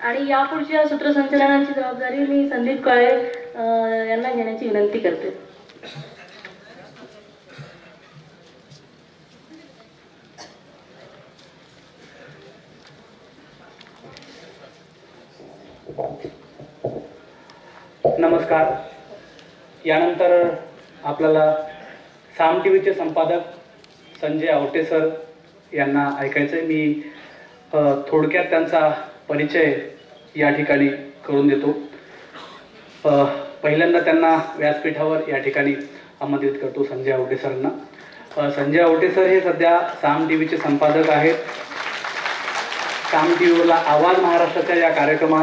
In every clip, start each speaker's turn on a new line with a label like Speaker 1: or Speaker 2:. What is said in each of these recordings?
Speaker 1: आणि यापुढच्या सूत्रसंचलनाची जबाबदारी मी संदीप काळे यांना घेण्याची विनंती करते.
Speaker 2: नमस्कार. यानंतर आपल्याला साम टीव्हीचे संपादक संजय आवटे सर यांना ऐकायचं. मी थोडक्यात त्यांचा परिचय या ठिकाणी करून देतो. पहिल्यांदा त्यांना व्यासपीठावर या ठिकाणी आमंत्रित करतो संजय आवटे सरांना. संजय आवटे सर हे सध्या साम टीव्हीचे संपादक आहेत. साम टीव्हीला आवाज महाराष्ट्राच्या या कार्यक्रम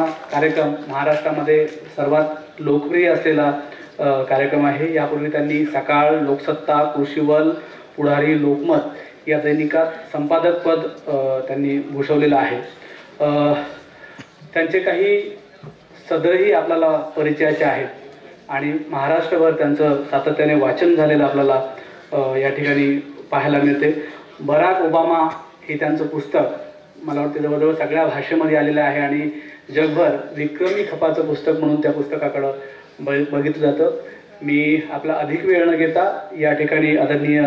Speaker 2: महाराष्ट्रामध्ये सर्वात लोकप्रिय असलेला कार्यक्रम आहे. यापूर्वी त्यांनी सकाळ, लोकसत्ता, कृषीवल, पुढारी, लोकमत या दैनिकात संपादकपद त्यांनी भूषवलेलं आहे. त्यांचे काही सदरही आपल्याला परिचयाचे आहेत आणि महाराष्ट्रभर त्यांचं सातत्याने वाचन झालेलं आपल्याला या ठिकाणी पाहायला मिळते. बराक ओबामा हे त्यांचं पुस्तक मला वाटते जवळजवळ सगळ्या भाषेमध्ये आलेलं आहे आणि जगभर विक्रमी खपाचं पुस्तक म्हणून त्या पुस्तकाकडं बघितलं जातं. मी आपला अधिक वेळ न घेता या ठिकाणी आदरणीय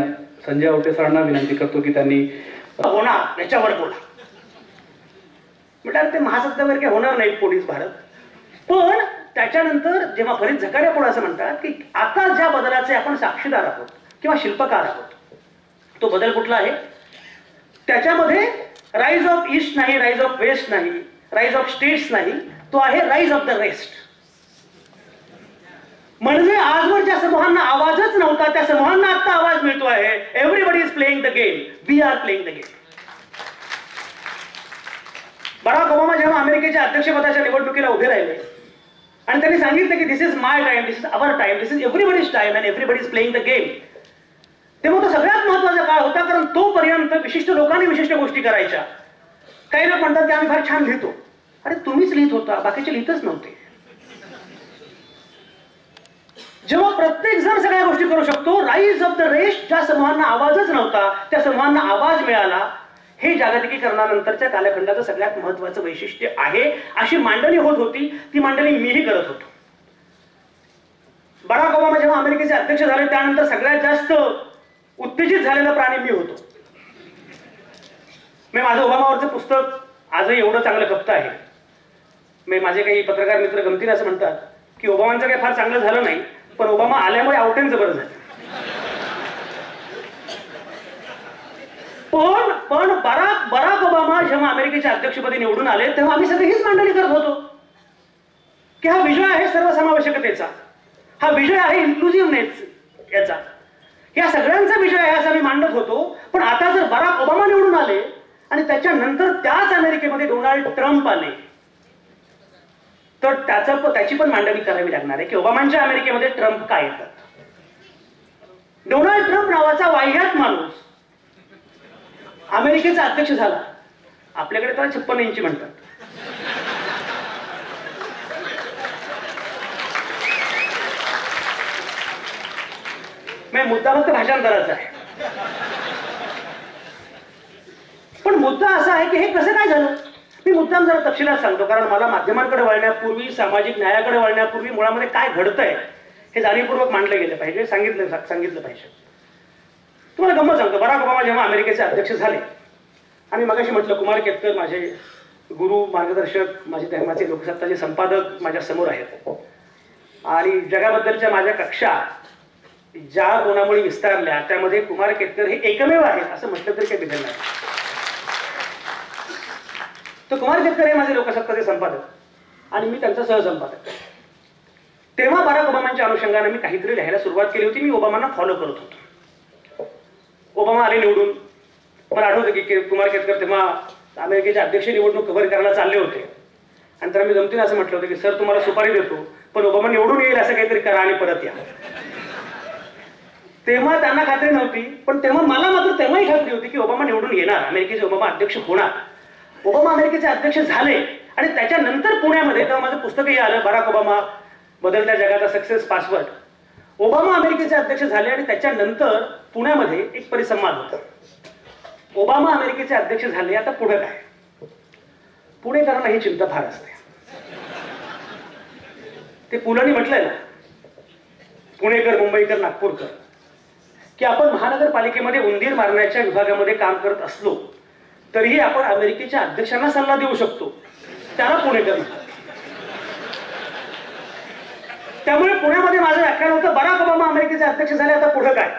Speaker 2: संजय आवटे सरांना विनंती करतो की त्यांनी
Speaker 3: होणार याच्यावर बोला. म्हटलं ते महासत्तावर काही होणार नाही पोलीस भारत. पण त्याच्यानंतर जेव्हा फरीद झकारिया पुढे असं म्हणतात की आता ज्या बदलाचे आपण साक्षीदार आहोत किंवा शिल्पकार आहोत, तो बदल कुठला आहे? त्याच्यामध्ये राईज ऑफ ईस्ट नाही, राईज ऑफ वेस्ट नाही, राईज ऑफ स्टेट्स नाही, तो आहे राईज ऑफ द रेस्ट. म्हणजे आजवर ज्या समूहांना आवाजच नव्हता त्या समूहांना आता आवाज मिळतो आहे. Everybody is playing the game, we are playing the game. Barack Obama जेव्हा अमेरिकेच्या अध्यक्षपदाच्या निवडणुकीला उभे राहिले आणि त्यांनी सांगितलं की this is my time, this is our time, this is everybody's time and everybody is playing the game, तेव्हा तो सगळ्यात महत्वाचा काळ होता. कारण तोपर्यंत विशिष्ट लोकांनी विशिष्ट गोष्टी करायच्या. काही लोक म्हणतात की आम्ही फार छान लिहितो. अरे तुम्हीच लिहित होता, बाकीचे लिहितच नव्हते. जेव्हा प्रत्येक जण सगळ्या गोष्टी करू शकतो, राईज ऑफ द रेस्ट, ज्या समूहांना आवाजच नव्हता त्या समूहांना आवाज मिळाला, हे जागतिकीकरणानंतरच्या कालखंडाचं सगळ्यात महत्वाचं वैशिष्ट्य आहे. अशी मांडणी होत होती. ती मांडणी मीही करत होतो. बराक ओबामा जेव्हा अमेरिकेचे अध्यक्ष झाले त्यानंतर सगळ्यात जास्त उत्तेजित झालेला प्राणी मी होतो. मी माझं ओबामावरचं पुस्तक आजही एवढं चांगलं खपतं आहे. मी माझे काही पत्रकार मित्र गमतीने असं म्हणतात की ओबामांचं काही फार चांगलं झालं नाही, पण ओबामा आल्यामुळे आवटेंचं बरं झालं. पण बराक ओबामा जेव्हा अमेरिकेच्या अध्यक्षपदी निवडून आले तेव्हा आम्ही सगळे हीच मांडणी करत होतो की हा विजय आहे सर्वसमावेशकतेचा, हा विजय आहे इन्क्लुझिव्हनेस याचा, या सगळ्यांचा विजय आहे असं आम्ही मांडत होतो. पण आता जर बराक ओबामा निवडून आले आणि त्याच्यानंतर त्याच अमेरिकेमध्ये डोनाल्ड ट्रम्प आले तर त्याची पण मांडणी करावी लागणार आहे की ओबामांच्या अमेरिकेमध्ये ट्रम्प काय येतात. डोनाल्ड ट्रम्प नावाचा वाह्यात माणूस अमेरिकेचा अध्यक्ष झाला. आपल्याकडे त्याला 56 इंची म्हणतात. मुद्दा फक्त भाषांतराचा आहे. पण मुद्दा असा आहे की हे कसं काय झालं. मी मुद्दाम जरा तपशिलात सांगतो कारण मला माध्यमांकडे वळण्यापूर्वी, सामाजिक न्यायाकडे वळण्यापूर्वी मुळामध्ये काय घडतंय हे जाणीवपूर्वक मांडलं गेलं पाहिजे, सांगितलं पाहिजे. तुम्हाला गंमत सांगतो, बराक ओबामा जेव्हा अमेरिकेचे अध्यक्ष झाले, आम्ही मगाशी म्हटलं कुमार केतकर माझे गुरु, मार्गदर्शक, माझे धर्माचे लोकसत्ताचे संपादक माझ्या समोर आहेत आणि जगाबद्दलच्या माझ्या कक्षा ज्या कोणामुळे विस्तारल्या त्यामध्ये कुमार केतकर हे एकमेव आहेत असं म्हटलं तरी काही बिघडलं नाही. तर कुमार केतकर हे माझे लोकसत्ताचे संपादक आणि मी त्यांचा सहसंपादक. तेव्हा बराक ओबामांच्या अनुषंगाने मी काहीतरी लिहायला सुरुवात केली होती. मी ओबामांना फॉलो करत होतो. ओबामा आले निवडून. मला आठवतं की कुमार केतकर तेव्हा अमेरिकेचे अध्यक्ष निवडणूक कव्हर करायला चालले होते आणि तर मी गमतीने असं म्हटलं होतं की सर तुम्हाला सुपारी देतो पण ओबामा निवडून येईल असं काहीतरी करा आणि परत या. तेव्हा त्यांना खात्री नव्हती, पण तेव्हा मला मात्र तेव्हाही खात्री होती की ओबामा निवडून येणार, अमेरिकेचे ओबामा अध्यक्ष होणार. ओबामा अमेरिकेचे अध्यक्ष झाले आणि त्याच्यानंतर पुण्यामध्ये तेव्हा माझं पुस्तकही आलं, बराक ओबामा बदलत्या जगाचा सक्सेस पासवर्ड. ओबामा अमेरिकेचे अध्यक्ष झाले आणि त्याच्यानंतर पुण्यामध्ये एक परिसंवाद होता. ओबामा अमेरिकेचे अध्यक्ष झाले, आता पुढे काय? पुणेकरांना ही चिंता फार असते. ते पुलांनी म्हटलंय ना, पुणेकर, मुंबईकर, नागपूरकर, की आपण महानगरपालिकेमध्ये उंदीर मारण्याच्या विभागामध्ये काम करत असलो तरीही आपण अमेरिकेच्या अध्यक्षांना सल्ला देऊ शकतो. त्याला पुणेकर म्हणतात. त्यामुळे पुण्यामध्ये माझं व्याख्यान होतं, बराक ओबामा अमेरिकेचे अध्यक्ष झाले, आता पुढे काय?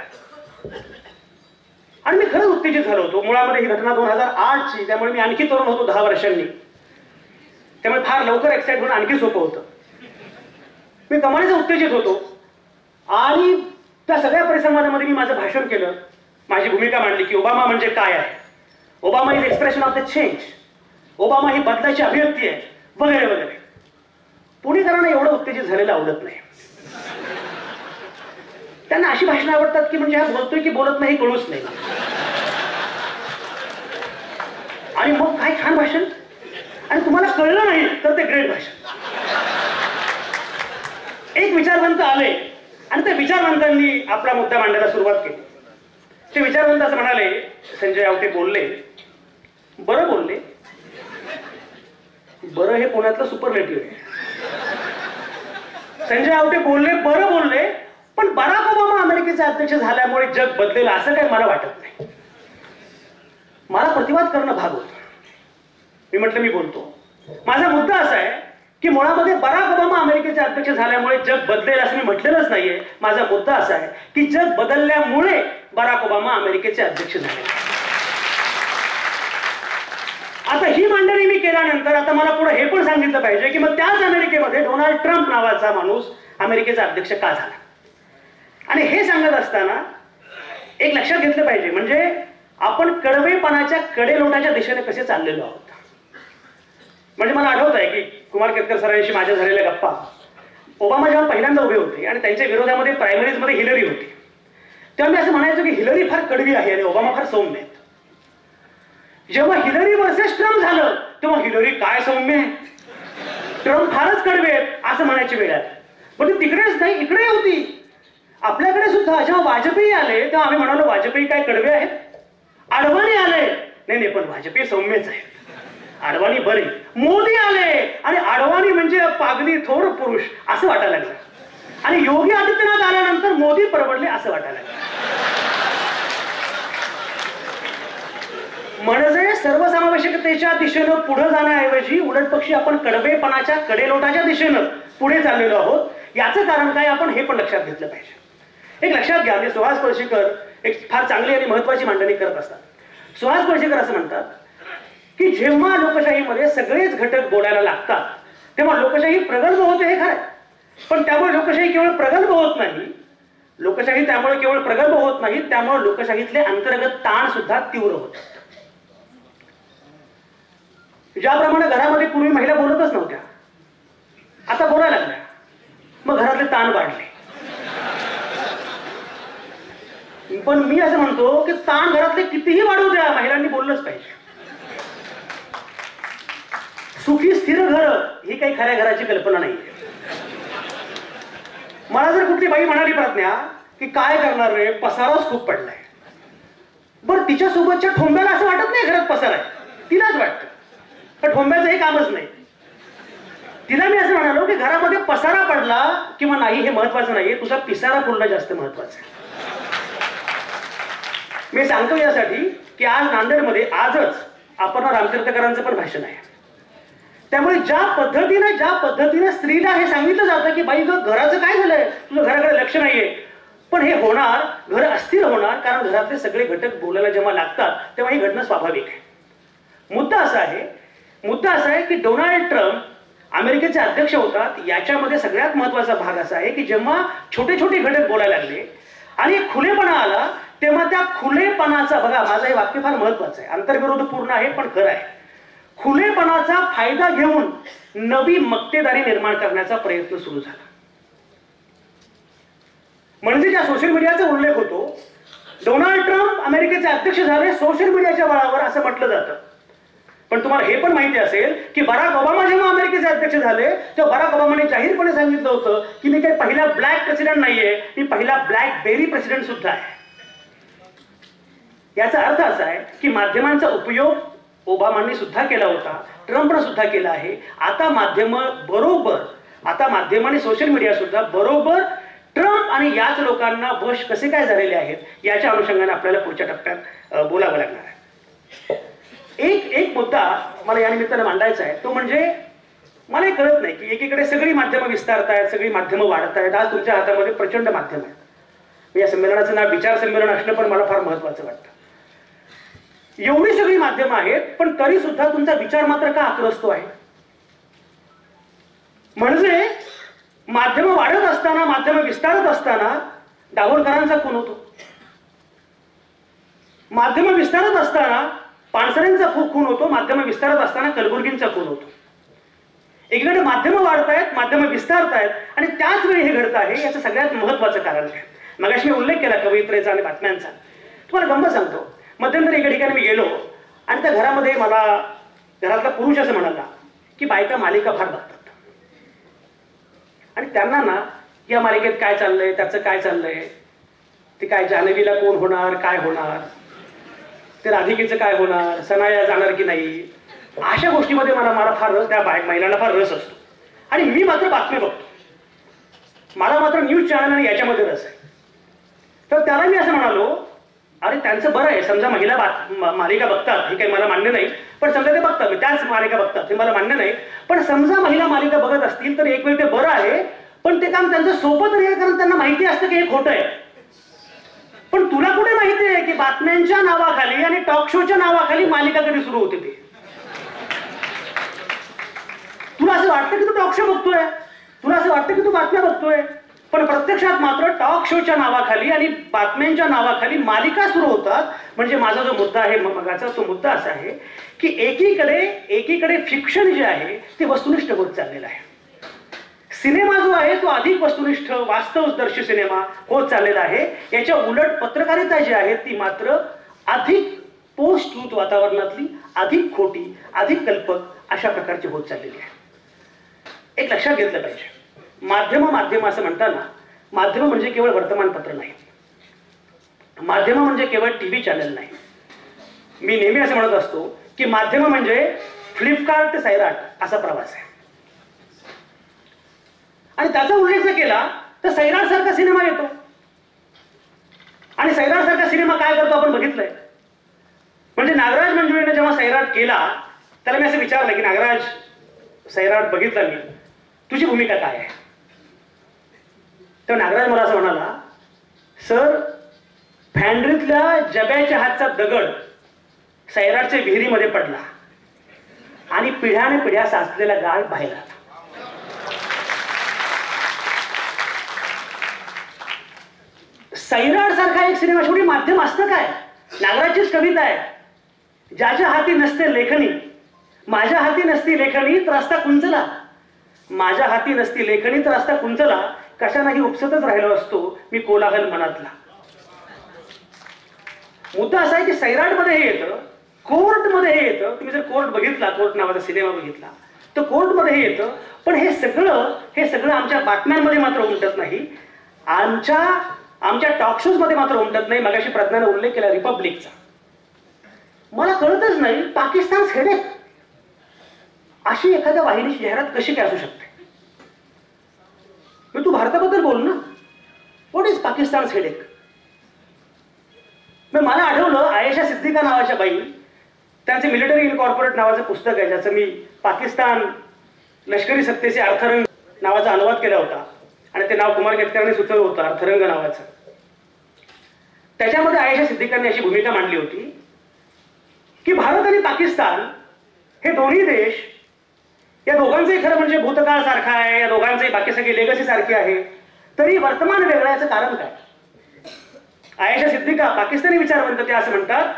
Speaker 3: आणि मी खरंच उत्तेजित झालो होतो. मुळामध्ये ही घटना 2008ची, त्यामुळे मी आणखी तरुण होतो 10 वर्षांनी. त्यामुळे फार लवकर एक्साइट होणं आणखी सोपं होतं. मी कमालीचं उत्तेजित होतो आणि त्या सगळ्या परिसंवादामध्ये मी माझं भाषण केलं, माझी भूमिका मांडली की ओबामा म्हणजे काय आहे, Obama is expression of the change, Obama ही बदलाची अभिव्यक्ती आहे, वगैरे वगैरे. पुणेकरांना एवढं उत्तेजित झालेलं आवडत नाही. त्यांना अशी भाषणं आवडतात की म्हणजे हा बोलतोय की बोलत नाही कळूच नाही. आणि मग काय छान भाषण, आणि तुम्हाला कळलं नाही तर ते ग्रेट भाषण. एक विचारवंत आले आणि त्या विचारवंतांनी आपला मुद्दा मांडायला सुरुवात केली. ते विचारवंत असं म्हणाले, संजय आवटे बोलले, बरं बोलले. बरं हे पुण्यातलं सुपरलेटिव्ह आहे. संजय आवटे बोलले, बरं बोलले, पण बराक ओबामा अमेरिकेचे अध्यक्ष झाल्यामुळे जग बदलेल असं काही मला वाटत नाही. मला प्रतिवाद करणं भाग होतं. मी म्हटलं मी बोलतो. माझा मुद्दा असा आहे की मुळामध्ये बराक ओबामा अमेरिकेचे अध्यक्ष झाल्यामुळे जग बदलेल असं मी म्हटलेलंच नाहीये. माझा मुद्दा असा आहे की जग बदलल्यामुळे बराक ओबामा अमेरिकेचे अध्यक्ष झाले. आता ही मांडणी मी केल्यानंतर आता मला पुढे हे पण सांगितलं पाहिजे की मग त्याच अमेरिकेमध्ये डोनाल्ड ट्रम्प नावाचा माणूस अमेरिकेचा अध्यक्ष का झाला. आणि हे सांगत असताना एक लक्षात घेतलं पाहिजे, म्हणजे आपण कडवेपणाच्या कडेलोटाच्या दिशेने कसे चाललेलो आहोत. म्हणजे मला आठवत आहे की कुमार केतकर सरांशी माझ्या झालेल्या गप्पा, ओबामा जेव्हा पहिल्यांदा उभे होते आणि त्यांच्या विरोधामध्ये प्रायमरीजमध्ये हिलरी होती, तेव्हा मी असं म्हणायचो की हिलरी फार कडवी आहे आणि ओबामा फार सौम्य आहेत. जेव्हा हिलरी वर्सेस ट्रम्प झालं तेव्हा हिलरी काय सौम्य आहे, ट्रम्प फारच कडवे आहेत असं म्हणायची वेळ आली. पण ती तिकडेच नाही, इकडे होती. आपल्याकडे सुद्धा जेव्हा वाजपेयी आले तेव्हा आम्ही म्हणालो वाजपेयी काय कडवे आहेत. अडवाणी आले, नाही नाही पण वाजपेयी सौम्यच आहेत, अडवाणी बरे. मोदी आले आणि अडवाणी म्हणजे पागली थोर पुरुष असं वाटायला लागलं. आणि योगी आदित्यनाथ आल्यानंतर मोदी परवडले असं वाटायला लागलं. म्हणजे सर्वसमावेशकतेच्या दिशेनं पुढे जाण्याऐवजी उलट पक्षी आपण कडवेपणाच्या कडेलोटाच्या दिशेनं पुढे चाललेलो आहोत. याचं कारण काय आपण हे पण लक्षात घेतलं पाहिजे. एक लक्षात घ्या, म्हणजे सुहास पळशीकर एक फार चांगली आणि महत्वाची मांडणी करत असतात. सुहास पळशीकर असं म्हणतात की जेव्हा लोकशाहीमध्ये सगळेच घटक बोलायला लागतात तेव्हा लोकशाही प्रगल्भ होते, हे खरं. पण त्यामुळे लोकशाही केवळ प्रगल्भ होत नाही, लोकशाही त्यामुळे केवळ प्रगल्भ होत नाही, त्यामुळे लोकशाहीतले अंतर्गत ताण सुद्धा तीव्र होतात. ज्याप्रमाणे घरामध्ये पूर्वी महिला बोलतच नव्हत्या, आता बोलायला लागल्या, मग घरातले ताण वाढले. पण मी असं म्हणतो की ताण घरातले कितीही वाढवू द्या, महिलांनी बोललंच पाहिजे. सुखी स्थिर घर ही काही खऱ्या घराची कल्पना नाही. मला जर कुठली बाई म्हणाली प्रज्ञा की काय करणार रे, पसाराच खूप पडलाय, बरं तिच्या सोबतच्या ठोंब्याला असं वाटत नाही घरात पसार आहे, तिलाच वाटतं, पण ठोंब्याचं हे कामच नाही. तिला मी असं म्हणालो की घरामध्ये पसारा पडला किंवा नाही हे महत्वाचं नाहीये, तुझा पिसारा पुरणं जास्त महत्वाचं आहे. मी सांगतो यासाठी की आज नांदेडमध्ये आजच अपर्णा रामतीर्थकरांचं पण भाषण आहे. त्यामुळे ज्या पद्धतीने स्त्रीला हे सांगितलं जातं की बाई ग घराचं काय झालंय, तुझं घराकडे लक्ष नाहीये, पण हे होणार, घर अस्थिर होणार, कारण घरातले सगळे घटक बोलायला जेव्हा लागतात तेव्हा हे घडणं स्वाभाविक आहे. मुद्दा असा आहे की डोनाल्ड ट्रम्प अमेरिकेचे अध्यक्ष होतात, याच्यामध्ये सगळ्यात महत्वाचा भाग असा आहे की जेव्हा छोटे छोटे घटक बोलायला लागले आणि खुलेपणा आला, तेव्हा त्या खुलेपणाचा, बघा माझं हे वाक्य फार महत्वाचं आहे, आंतरविरोध पूर्ण आहे पण खरं आहे, खुलेपणाचा फायदा घेऊन नवी मक्तेदारी निर्माण करण्याचा प्रयत्न सुरू झाला. म्हणजे ज्या सोशल मीडियाचा उल्लेख होतो, डोनाल्ड ट्रम्प अमेरिकेचे अध्यक्ष झाले सोशल मीडियाच्या बळावर असं म्हटलं जातं. पण तुम्हाला हे पण माहिती असेल की बराक ओबामा जेव्हा अमेरिकेचे अध्यक्ष झाले तेव्हा बराक ओबामाने जाहीरपणे सांगितलं होतं की मी काही पहिला ब्लॅक प्रेसिडेंट नाहीये, मी पहिला ब्लॅकबेरी प्रेसिडेंट सुद्धा आहे. याचा अर्थ असा आहे की माध्यमांचा उपयोग ओबामांनी सुद्धा केला होता, ट्रम्पनं सुद्धा केला आहे. आता माध्यमांनी सोशल मीडिया सुद्धा बरोबर ट्रम्प आणि याच लोकांना वश कसे काय झालेले आहेत याच्या अनुषंगाने आपल्याला पुढच्या टप्प्यात बोलावं लागणार आहे. एक मुद्दा मला या निमित्ताने मांडायचा आहे, तो म्हणजे मला हे कळत नाही की एकीकडे सगळी माध्यमं विस्तारतायत, सगळी माध्यमं वाढत आहेत. आज तुमच्या हातामध्ये प्रचंड माध्यम आहेत. या संमेलनाचं नाव विचार संमेलन असणं पण मला फार महत्वाचं वाटतं. एवढी सगळी माध्यमं आहेत पण तरी सुद्धा तुमचा विचार मात्र का आक्रसतो आहे? म्हणजे माध्यमं वाढत असताना, माध्यमं विस्तारत असताना दाभोळकरांचा खून होतो, माध्यमं विस्तारत असताना पानसरेंचा खून होतो, माध्यमं विस्तारत असताना कलबुर्गींचा खून होतो. एकीकडे माध्यमं वाढतायत, माध्यमं विस्तारतायत आणि त्याच वेळी हे घडत आहे. याचं सगळ्यात महत्वाचं कारण आहे, मगाशी मी उल्लेख केला कवयित्रीचा आणि बातम्यांचा. तुम्हाला गंमत सांगतो, मध्यंतरी एका ठिकाणी मी गेलो आणि त्या घरामध्ये मला घरातला पुरुष असं म्हणाला की बायका मालिका फार बघतात आणि त्यांना ना या मालिकेत काय चाललंय, त्याचं काय चाललंय, ते काय जान्हवीला कोण होणार, काय होणार, ते राधिकेचं काय होणार, सनाया जाणार की नाही, अशा गोष्टीमध्ये मला फार रस, त्या महिलांना फार रस असतो. आणि मी मात्र बातमी बघतो, मला मात्र न्यूज चॅनल आणि याच्यामध्ये रस आहे. तर त्याला मी असं म्हणालो, अरे त्यांचं बरं आहे, समजा महिला मालिका बघतात हे काही मला मान्य नाही, पण समजा ते बघतात, त्याच मालिका बघतात हे मला मान्य नाही, पण समजा महिला मालिका बघत असतील तर एक वेळ ते बरं आहे, पण ते काम त्यांचं सोबत नाही, कारण त्यांना माहिती असतं की हे खोटं आहे. पण तुला कुठे माहिती आहे की बातम्यांच्या नावाखाली आणि टॉक शोच्या नावाखाली मालिका कधी सुरू होते ते? तुला असं वाटतं की तू टॉक शो बघतोय, तुला असं वाटतं की तू बातम्या बघतोय, पण प्रत्यक्षात मात्र टॉक शोच्या नावाखाली आणि बातम्यांच्या नावाखाली मालिका सुरू होतात. म्हणजे माझा जो मुद्दा आहे मगाचा, तो मुद्दा असा आहे की एकीकडे फिक्शन जे आहे ते वस्तुनिष्ठ होत चाललेलं आहे. सिनेमा जो आहे तो अधिक वस्तुनिष्ठ, वास्तवदर्शी सिनेमा होत चाललेला आहे. याच्या उलट पत्रकारिता जी आहे ती मात्र अधिक पोस्ट ट्रूथ वातावरणातली, अधिक खोटी, अधिक कल्पक अशा प्रकारची होत चाललेली आहे. एक लक्षात घेतलं पाहिजे, माध्यम असं म्हणताना माध्यम म्हणजे केवळ वर्तमानपत्र नाही, माध्यम म्हणजे केवळ टीव्ही चॅनल नाही. मी नेहमी असं म्हणत असतो की माध्यम म्हणजे फ्लिपकार्ट ते सैराट असा प्रवास आहे. आणि त्याचा उल्लेख जर केला तर सैराट सारखा सिनेमा येतो आणि सैराट सारखा सिनेमा काय करतो आपण बघितलंय. म्हणजे नागराज मंजुळेने जेव्हा सैराट केला त्याला मी असं विचारलं की नागराज, सैराट बघितला मी, तुझी भूमिका काय आहे? तर नागराज मला असं म्हणाला, सर फॅन्ड्रीतल्या जब्याच्या हातचा दगड सैराटच्या विहिरीमध्ये पडला आणि पिढ्याने पिढ्या साचलेला गाळ बाहेर आला. सैराट सारखा एक सिनेमा, शेवटी माध्यम असतं काय? नागराजचीच कविता आहे, ज्याच्या हाती नसते लेखणी, माझ्या हाती नसती लेखणी तर रस्ता कुंचला, माझ्या हाती नसती लेखणी तर रस्ता कुंचला, कशालाही उपसतच राहिलो असतो मी कोलाहल मनातला. मुद्दा असा आहे की सैराटमध्ये हे येतं, कोर्टमध्ये हे येतं. तुम्ही जर कोर्ट बघितला, कोर्ट नावाचा सिनेमा बघितला तर कोर्टमध्ये हे येतं. पण हे सगळं आमच्या बातम्यांमध्ये मात्र उमटत नाही, आमच्या टॉक शोज मध्ये मात्र उमटत नाही. मगाशी प्रज्ञाने उल्लेख केला रिपब्लिकचा. मला कळतच नाही पाकिस्तान हेडेक अशी एखाद्या वाहिनीची जाहिरात कशी काय असू शकते. भारताबद्दल बोल ना. What is Pakistan headache? मला आठवलं आयेशा सिद्दीका नावाच्या बाई, त्यांचे मिलिटरी इन कॉर्पोरेट नावाचं पुस्तक आहे, ज्याचं मी पाकिस्तान लष्करी सत्तेचे अर्थरंग नावाचा अनुवाद केला होता आणि ते नाव कुमार केतकरांनी सुचवलं होतं, अर्थरंग नावाचं. त्याच्यामध्ये आयेशा सिद्दीकांनी अशी भूमिका मांडली होती की भारत आणि पाकिस्तान हे दोन्ही देश, या दोघांचंही खरं म्हणजे भूतकाळ सारखा आहे, या दोघांचंही बाकी सगळी लेगसी सारखी आहे, तरी वर्तमान वेगळं याचं कारण काय? आयेशा सिद्दीका पाकिस्तानी विचारवंत ते असं म्हणतात,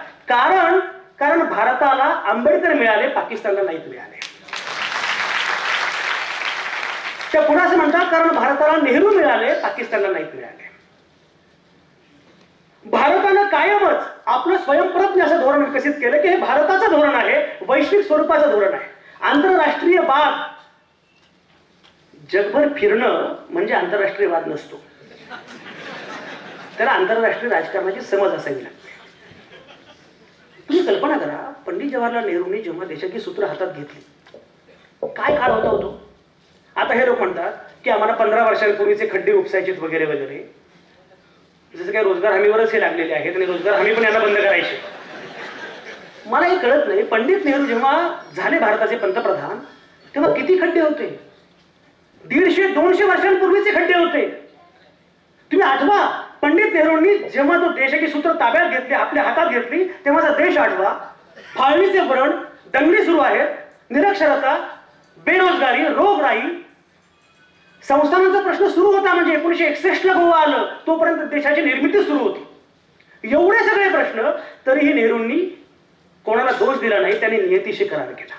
Speaker 3: कारण भारताला आंबेडकर मिळाले, पाकिस्तानला नाहीत मिळाले. त्या पुढे असं म्हणतात, कारण भारताला नेहरू मिळाले, पाकिस्तानला नाहीत मिळाले. भारतानं कायमच आपलं स्वयंप्रज्ञ असं धोरण विकसित केलं की हे भारताचं धोरण आहे, वैश्विक स्वरूपाचं धोरण आहे. आंतरराष्ट्रीय वाद, जगभर फिरणं म्हणजे आंतरराष्ट्रीय वाद नसतो, त्याला आंतरराष्ट्रीय राजकारणाची समज असावी लागते. तुम्ही कल्पना करा, पंडित जवाहरलाल नेहरूंनी जेव्हा देशाची सूत्र हातात घेतली, काय काळ होता होतो. आता हे लोक म्हणतात की आम्हाला 15 वर्षांपूर्वीचे खड्डे उपसायचे वगैरे वगैरे, जसं काही रोजगार हमीवरच हे लागलेले आहेत आणि रोजगार हमी पण यांना बंद करायचे. मला हे कळत नाही, पंडित नेहरू जेव्हा झाले भारताचे पंतप्रधान तेव्हा किती खड्डे होते? 150-200 वर्षांपूर्वीचे खड्डे होते. तुम्ही आठवा, पंडित नेहरूंनी जेव्हा तो देशाची सूत्र ताब्यात घेतली, आपल्या हातात घेतली, तेव्हाचा देश आठवा. फाळणीचे वरण, दंगली सुरू आहेत, निरक्षरता, बेरोजगारी, रोगराई, संस्थानांचा प्रश्न सुरू होता. म्हणजे 1961ला गोवा आलं तोपर्यंत देशाची निर्मिती सुरू होती. एवढे सगळे प्रश्न, तरीही नेहरूंनी कोणाला दोष दिला नाही, त्यांनी नियतीशी करार केला.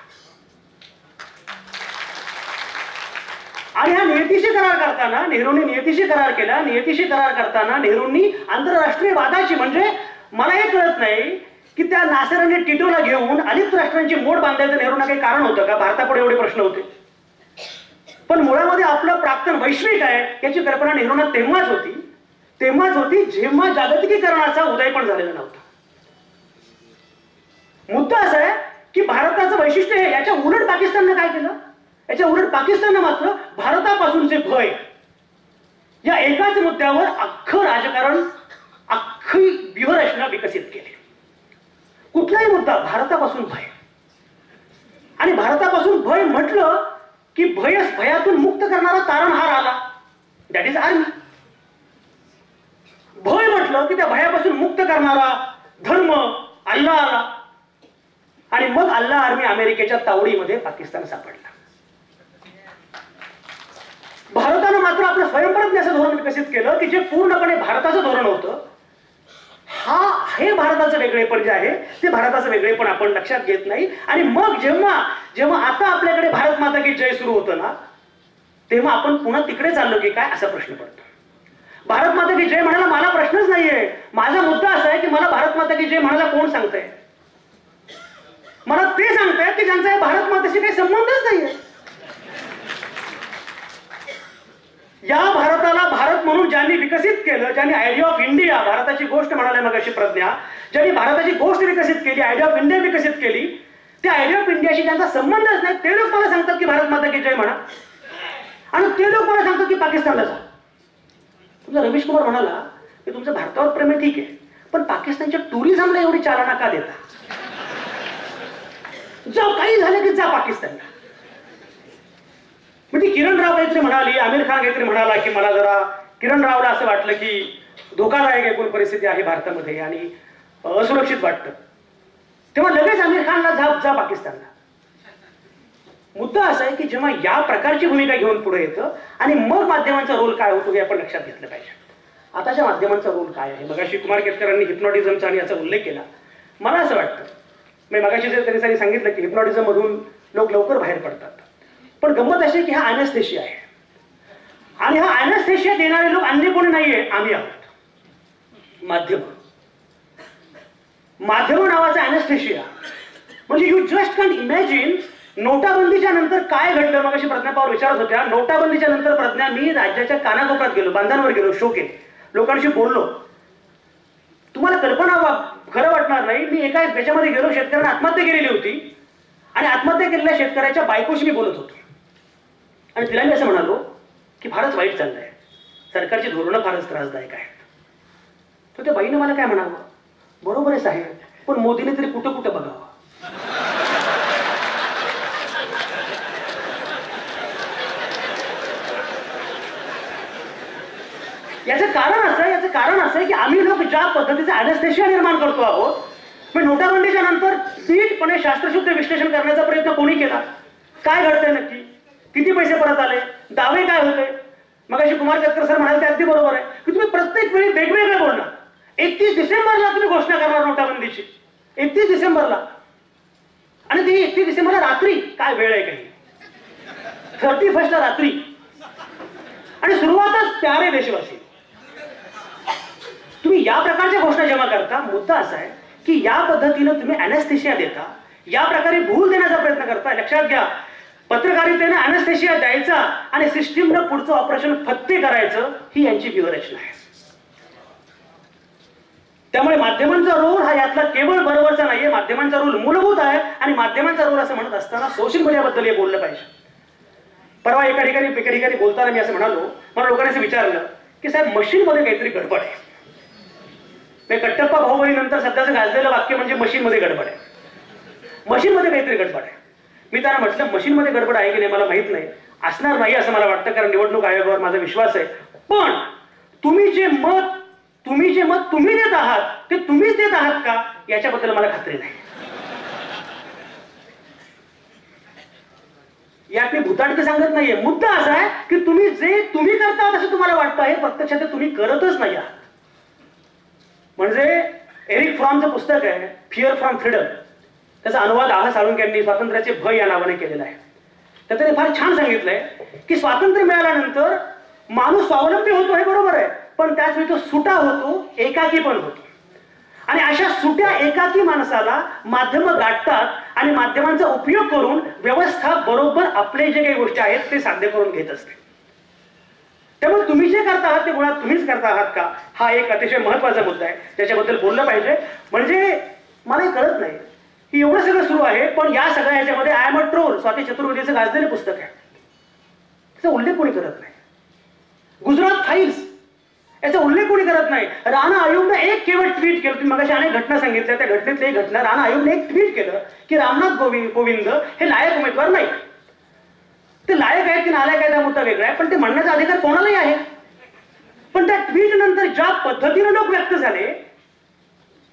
Speaker 3: आणि हा नियतीशी करार करताना नेहरूंनी नियतीशी करार केला. नियतीशी करार करताना नेहरूंनी आंतरराष्ट्रीय वादाची, म्हणजे मला हे कळत नाही की त्या नासेर आणि टिटोला घेऊन अलिप्त राष्ट्रांची मोड बांधायचं नेहरूंना काही कारण होतं का? भारतापुढे एवढे प्रश्न होते. पण मुळामध्ये आपलं प्राक्तन वैश्विक आहे याची कल्पना नेहरूंना तेव्हाच होती जेव्हा जागतिकीकरणाचा उदय पण झालेला नव्हता. मुद्दा असा आहे की भारताचं वैशिष्ट्य हे, याच्या उलट पाकिस्ताननं काय केलं? याच्या उलट पाकिस्ताननं मात्र भारतापासूनचे भय या एकाच मुद्द्यावर अख्खं राजकारण, अख्खी व्यूहरचना विकसित केली. कुठलाही मुद्दा भारतापासून भय, आणि भारतापासून भय म्हटलं की भयातून मुक्त करणारा तारणहार आला, दॅट इज आर्मी. भय म्हटलं की त्या भयापासून मुक्त करणारा धर्म अल्लाह आला, आणि मग अल्लाह आर्मी अमेरिकेच्या तावडीमध्ये पाकिस्तान सापडला. भारतानं मात्र आपलं स्वयंप्रज्ञ असं धोरण विकसित केलं की जे पूर्णपणे भारताचं धोरण होतं. हे भारताचं वेगळेपण जे आहे ते भारताचं वेगळेपण आपण लक्षात घेत नाही. आणि मग जेव्हा आता आपल्याकडे भारत माता की जय सुरू होतं ना, तेव्हा आपण पुन्हा तिकडे चाललो की काय असा प्रश्न पडतो. भारत माता की जय म्हणायला मला प्रश्नच नाहीये. माझा मुद्दा असा आहे की मला भारत माता की जय म्हणायला कोण सांगतंय? मला ते सांगतायत की ज्यांचा भारत मातेशी काही संबंधच नाहीये. या भारताला भारत म्हणून ज्यांनी विकसित केलं, ज्यांनी आयडिया ऑफ इंडिया, भारताची गोष्ट म्हणाले मगाशी प्रज्ञा, ज्यांनी भारताची गोष्ट विकसित केली, आयडिया ऑफ इंडिया विकसित केली, त्या आयडिया ऑफ इंडियाशी ज्यांचा संबंधच नाही, ते लोक मला सांगतात की भारत माता की जय म्हणा, आणि ते लोक मला सांगतात की पाकिस्तानला जा. तुमचा रमेश कुमार म्हणाला की तुमचं भारतावर प्रेम आहे, ठीक आहे, पण पाकिस्तानच्या टुरिझमला एवढी चालना का देता? जा, काही झालं की जा पाकिस्तानला. म्हणजे किरण राव काहीतरी म्हणाली, आमिर खान काहीतरी म्हणाला की मला जरा किरण रावला असं वाटलं की धोकादायक एकूण परिस्थिती आहे भारतामध्ये आणि असुरक्षित वाटतं, तेव्हा लगेच आमिर खानला जा पाकिस्तानला. मुद्दा असा आहे की जेव्हा या प्रकारची भूमिका घेऊन पुढे येतं आणि मग माध्यमांचा रोल काय होतो हे आपण लक्षात घेतलं पाहिजे. आताच्या माध्यमांचा रोल काय आहे? मगाशी कुमार केतकरांनी हिप्नॉटिझमचा आणि याचा उल्लेख केला. मला असं वाटतं, मगाशी जे त्यांनी सांगितलं की हिप्नॉटिझम मधून लोक लवकर बाहेर पडतात, पण गंमत अशी की हा अॅनेस्थेशिया आहे, आणि हा अॅनेस्थेशिया देणारे लोक अन्य कोणी नाहीये, आम्ही आहोत. माध्यम नावाचा अॅनेस्थेशिया. म्हणजे यू जस्ट कॅन इमॅजिन नोटाबंदीच्या नंतर काय घडलं. मग अशी प्रज्ञा पवार विचारत होत्या, नोटाबंदीच्या नंतर प्रज्ञा मी राज्याच्या कानाकोपऱ्यात गेलो, बांधांवर गेलो, शो केले, लोकांशी बोललो. तुम्हाला कल्पना खरं वाटणार नाही, मी एका याच्यामध्ये गेलो, शेतकऱ्यांना आत्महत्या केलेली होती आणि आत्महत्या केलेल्या शेतकऱ्याच्या बायकोशी मी बोलत होतो आणि तिला मी असं म्हणालो की फारच वाईट चाललंय, सरकारची धोरणं फारच त्रासदायक आहेत. तर त्या बाईनं मला काय म्हणावं, बरोबर आहे साहेब, पण मोदीने तरी कुठं कुठं बघावं. याचं कारण असं आहे की आम्ही लोक ज्या पद्धतीचं अॅनेस्थेशिया निर्माण करतो आहोत, पण नोटाबंदीच्या नंतर नीटपणे शास्त्रशुद्ध विश्लेषण करण्याचा प्रयत्न कोणी केला? काय घडतंय नक्की, किती पैसे परत आले, दावे काय होते? मग अशी कुमार केतकर सर म्हणाले ते अगदी बरोबर आहे की तुम्ही प्रत्येक वेळी वेगवेगळं बोलणार. 31 डिसेंबरला तुम्ही घोषणा करणार नोटाबंदीची, 31 डिसेंबरला, आणि ती 31 डिसेंबरला रात्री, काय वेळ आहे काही, 31st रात्री, आणि सुरुवातच प्यारे देशवासी. तुम्ही या प्रकारच्या घोषणा जेव्हा करता, मुद्दा असा आहे की या पद्धतीनं तुम्ही अॅनेस्थेशिया देता, या प्रकारे भूल देण्याचा प्रयत्न करता. लक्षात घ्या, पत्रकारितेने अॅनेस्थेशिया द्यायचा आणि सिस्टीमनं पुढचं ऑपरेशन फत्ते करायचं, ही यांची व्यूहरचना आहे. त्यामुळे माध्यमांचा रोल हा यातला केवळ बरोबरचा नाहीये, माध्यमांचा रोल मूलभूत आहे. आणि माध्यमांचा रोल असं म्हणत असताना सोशल मीडियाबद्दल हे बोललं पाहिजे. परवा एका ठिकाणी बोलताना मी असं म्हणालो, मला लोकांनी असं विचारलं की साहेब मशीनमध्ये काहीतरी गडबड आहे. कट्टप्पा भाऊबळी नंतर सध्याचं गाजलेलं वाक्य म्हणजे मशीनमध्ये गडबड आहे, मशीनमध्ये काहीतरी गडबड आहे. मी त्यांना म्हटलं मशीनमध्ये गडबड आहे की नाही मला माहित नाही, असणार नाही असं मला वाटतं, कारण निवडणूक आयोगावर माझा विश्वास आहे. पण तुम्ही जे मत तुम्ही देत आहात ते तुम्हीच देत आहात का, याच्याबद्दल मला खात्री नाही. यात मी भूताटकी सांगत नाहीये. मुद्दा असा आहे की तुम्ही करता असं तुम्हाला वाटतं आहे, प्रत्यक्षात तुम्ही करतच नाही आहात. म्हणजे एरिक फ्रॉमचं पुस्तक आहे फिअर फ्रॉम फ्रीडम, त्याचा अनुवाद आहा साळुंके यांनी स्वातंत्र्याचे भय या नावाने केलेला आहे. तर त्याने फार छान सांगितलंय की स्वातंत्र्य मिळाल्यानंतर माणूस स्वावलंबी होतो, हे बरोबर आहे, पण त्याच वेळी तो सुटा होतो, एकाकी पण होतो. आणि अशा सुट्या एकाकी माणसाला माध्यम गाठतात आणि माध्यमांचा उपयोग करून व्यवस्था बरोबर आपले जे काही गोष्टी आहेत ते साध्य करून घेत असते. त्यामुळे तुम्ही जे करता आहात ते मुळात तुम्हीच करता आहात का, हा एक अतिशय महत्वाचा मुद्दा आहे, त्याच्याबद्दल बोललं पाहिजे. म्हणजे मला कळत नाही की एवढं सगळं सुरू आहे, पण या सगळ्या ह्याच्यामध्ये I am a troll, Swati चतुर्वेदीचं गाजलेलं पुस्तक आहे, त्याचा उल्लेख कोणी करत नाही. गुजरात फाईल्स, याचा उल्लेख कोणी करत नाही. राणा आयोगने एक केवळ ट्विट केलं, तुम्ही मगाशी अनेक घटना सांगितल्या, त्या घटनेतली एक घटना, राणा आयोगने एक ट्विट केलं की रामनाथ कोविंद हे लायक उमेदवार नाही. ते लायक आहेत की नालायक आहेत हा मुद्दा वेगळा आहे, पण ते म्हणण्याचा अधिकार कोणालाही आहे. पण त्या ट्विट नंतर ज्या पद्धतीने लोक व्यक्त झाले,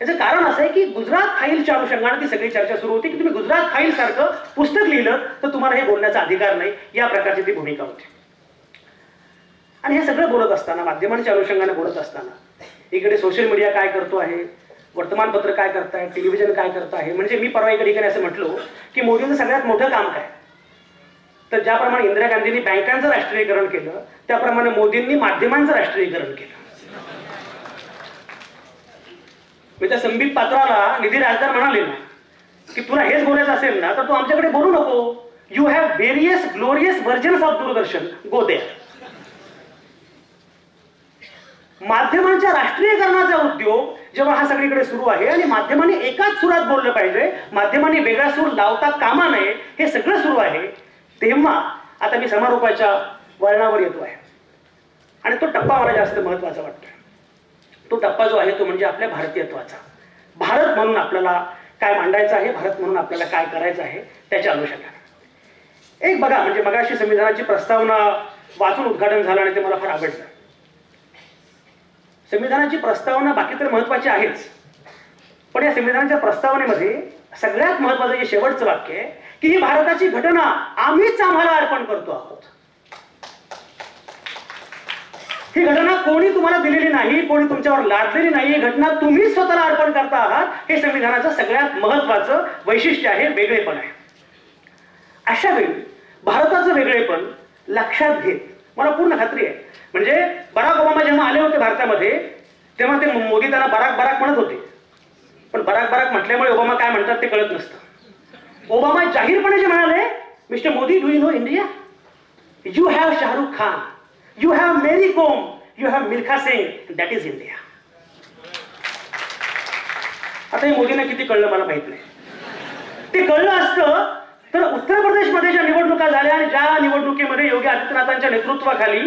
Speaker 3: याचं कारण असं आहे की गुजरात फाईलच्या अनुषंगाने ती सगळी चर्चा सुरू होती की तुम्ही गुजरात फाईल सारखं पुस्तक लिहिलं तर तुम्हाला हे बोलण्याचा अधिकार नाही, या प्रकारची ती भूमिका होती. आणि हे सगळं बोलत असताना, माध्यमांच्या अनुषंगाने बोलत असताना, इकडे सोशल मीडिया काय करतो आहे, वर्तमानपत्र काय करताय, टेलिव्हिजन काय करत आहे. म्हणजे मी परवा एका ठिकाणी असं म्हटलो की मोदींचं सगळ्यात मोठं काम काय, तर ज्याप्रमाणे इंदिरा गांधींनी बँकांचं राष्ट्रीयकरण केलं, त्याप्रमाणे मोदींनी माध्यमांचं राष्ट्रीयकरण केलं. मी त्या संबित पात्राला निधी राजदार म्हणाले ना की तुला हेच बोलायचं असेल ना तर तू आमच्याकडे बोलू नको, you have various glorious versions of Doordarshan, go there. माध्यमांच्या राष्ट्रीयकरणाचा उद्योग जेव्हा हा सगळीकडे सुरू आहे आणि माध्यमांनी एकाच सुरात बोललं पाहिजे, माध्यमांनी वेगळा सूर लावता कामा नये, हे सगळं सुरू आहे, तेव्हा आता मी समारोपाच्या वळणावर येतो आहे. आणि तो टप्पा मला जास्त महत्वाचा वाटतो. तो टप्पा जो आहे तो म्हणजे आपल्या भारतीयत्वाचा. भारत म्हणून आपल्याला काय मांडायचं आहे, भारत म्हणून आपल्याला काय करायचं आहे, त्याच्या अनुषंगाने एक बघा, म्हणजे मगाशी संविधानाची प्रस्तावना वाचून उद्घाटन झालं आणि ते मला फार आवडलं. संविधानाची प्रस्तावना बाकी तर महत्वाची आहेच, पण या संविधानाच्या प्रस्तावनेमध्ये सगळ्यात महत्वाचं जे शेवटचं वाक्य आहे की ही भारताची घटना आम्हीच आम्हाला अर्पण करतो आहोत. ही घटना कोणी तुम्हाला दिलेली नाही, कोणी तुमच्यावर लादलेली नाही, ही घटना तुम्हीच स्वतःला अर्पण करता आहात. हे संविधानाचं सगळ्यात महत्वाचं वैशिष्ट्य आहे, वेगळेपण आहे. अशा वेळी भारताचं वेगळेपण लक्षात घेत मला पूर्ण खात्री आहे, म्हणजे बराक ओबामा जेव्हा आले होते भारतामध्ये तेव्हा ते मोदी त्यांना बराक बराक म्हणत होते, पण बराक बराक म्हटल्यामुळे ओबामा काय म्हणतात ते कळत नसतं. ओबामा जाहीरपणे जे म्हणाले, mister Modi, do you know India, you have Shahrukh Khan, you have Mary Kom, you have Milkha Singh, that is India. आता हे मोदींना किती कळलं मला माहित नाही. ते कळलं असतं तर उत्तर प्रदेशमध्ये ज्या निवडणुका झाल्या आणि ज्या निवडणुकीमध्ये योगी आदित्यनाथांच्या नेतृत्वाखाली,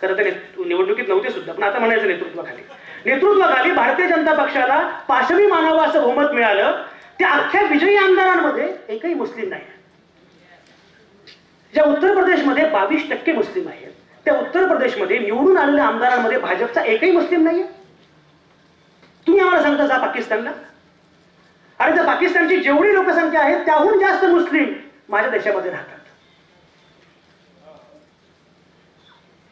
Speaker 3: खरं तर निवडणुकीत नव्हते सुद्धा, पण आता म्हणायचं नेतृत्वाखाली भारतीय जनता पक्षाला पाशवी मानावं असं बहुमत मिळालं. त्या अख्ख्या विजयी आमदारांमध्ये एकही मुस्लिम नाही. ज्या उत्तर प्रदेशमध्ये 22% मुस्लिम आहेत, त्या उत्तर प्रदेशमध्ये निवडून आलेल्या आमदारांमध्ये भाजपचा एकही मुस्लिम नाहीये. तुम्ही आम्हाला सांगता जा पाकिस्तानला. अरे त्या पाकिस्तानची जेवढी लोकसंख्या आहे त्याहून जास्त मुस्लिम माझ्या देशामध्ये राहतात.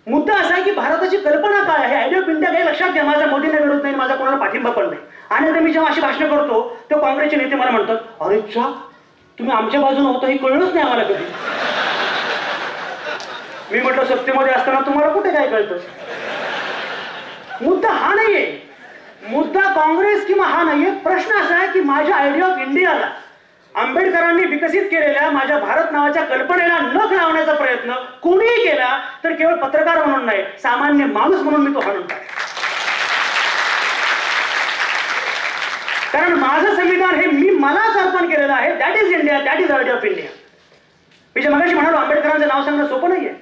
Speaker 3: मुद्दा असा आहे की भारताची कल्पना काय आहे, आयडिया ऑफ इंडिया काय लक्षात घ्या. माझा मोदींना विरोध नाही, माझा कोणाला पाठिंबा पण नाही. आणि आता मी जेव्हा अशी भाषण करतो तेव्हा काँग्रेसचे नेते मला म्हणतात, अरे चा तुम्ही आमच्या बाजूने होता हे कळलंच नाही आम्हाला कधी. मी म्हटलं सत्तेमध्ये असताना तुम्हाला कुठे काय कळतं. मुद्दा हा नाहीये, मुद्दा काँग्रेस किंवा हा नाहीये. प्रश्न असा आहे की माझ्या आयडिया ऑफ इंडियाला, आंबेडकरांनी विकसित केलेल्या माझ्या भारत नावाच्या कल्पनेला नख लावण्याचा प्रयत्न कोणीही केला तर केवळ पत्रकार म्हणून नाही, सामान्य माणूस म्हणून मी तो हाणून टाकेन. कारण माझं संविधान हे मी मलाच अर्पण केलेलं आहे. That is India, that is idea of India. मी जे मगाशी म्हणालो आंबेडकरांचं नाव सांगणं सोपं नाहीये.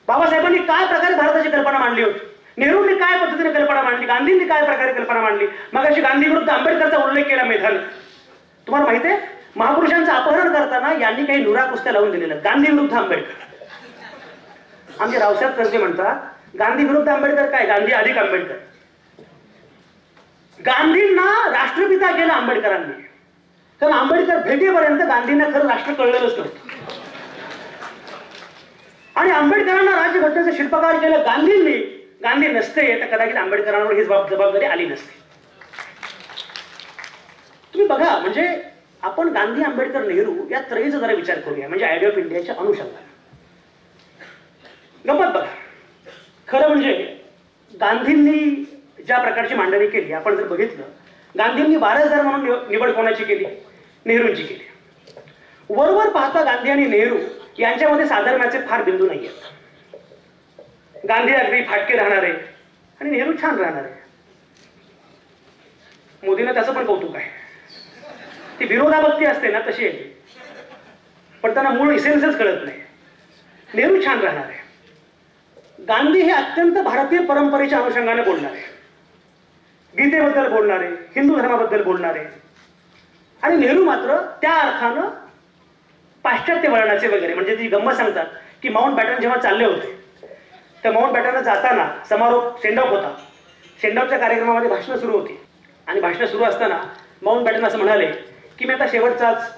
Speaker 3: बाबासाहेबांनी काय प्रकारे भारताची कल्पना मांडली होती, नेहरूंनी काय पद्धतीने कल्पना मांडली, गांधींनी काय प्रकारे कल्पना मांडली. मगाशी गांधी विरुद्ध आंबेडकरचा उल्लेख केला मेधाने. तुम्हाला माहिती आहे महापुरुषांचं अपहरण करताना यांनी काही नुरा कुस्त्या लावून दिलेलं. गांधी विरुद्ध आंबेडकर. आमचे रावसाहेब कर्जे म्हणतात गांधी विरुद्ध आंबेडकर काय, गांधी अधिक आंबेडकर. गांधींना राष्ट्रपिता केलं आंबेडकरांनी, कारण आंबेडकर भेटेपर्यंत गांधींना खरं राष्ट्र कळलेलंच नव्हतं. आणि आंबेडकरांना राज्यघटनेचं शिल्पकार केलं गांधींनी. गांधी नसते तर कदाचित आंबेडकरांवर ही जबाबदारी आली नसते. तुम्ही बघा, म्हणजे आपण गांधी, आंबेडकर, नेहरू या त्रयीचा जरा विचार करूया, म्हणजे आयडिया ऑफ इंडियाच्या अनुषंगाने. गंमत बघा, खरं म्हणजे गांधींनी ज्या प्रकारची मांडणी केली आपण जर बघितलं, गांधींनी वारसदार म्हणून निवड कोणाची केली, नेहरूंची केली. वरवर पाहता गांधी आणि नेहरू यांच्यामध्ये साधर्म्याचे फार बिंदू नाही आहेत. गांधी अगदी फाटके राहणारे आणि नेहरू छान राहणारे. मोदींना त्याचं पण कौतुक आहे. ती विरोधाभक्ती असते ना तशी येते, पण त्यांना मूळ इसेन्सच कळत नाही. नेहरू छान राहणारे. गांधी हे अत्यंत भारतीय परंपरेच्या अनुषंगाने बोलणारे, गीतेबद्दल बोलणारे, हिंदू धर्माबद्दल बोलणारे. आणि नेहरू मात्र त्या अर्थानं पाश्चात्य वळणाचे वगैरे. म्हणजे ती गंमत सांगतात की माउंट बॅटन जेव्हा चालले होते तर माउंट बॅटनला जाताना समारोप सेंड ऑफ होता. सेंड ऑफच्या कार्यक्रमामध्ये भाषणं सुरू होती आणि भाषणं सुरू असताना माउंट बॅटन असं म्हणाले की मी आता शेवटचाच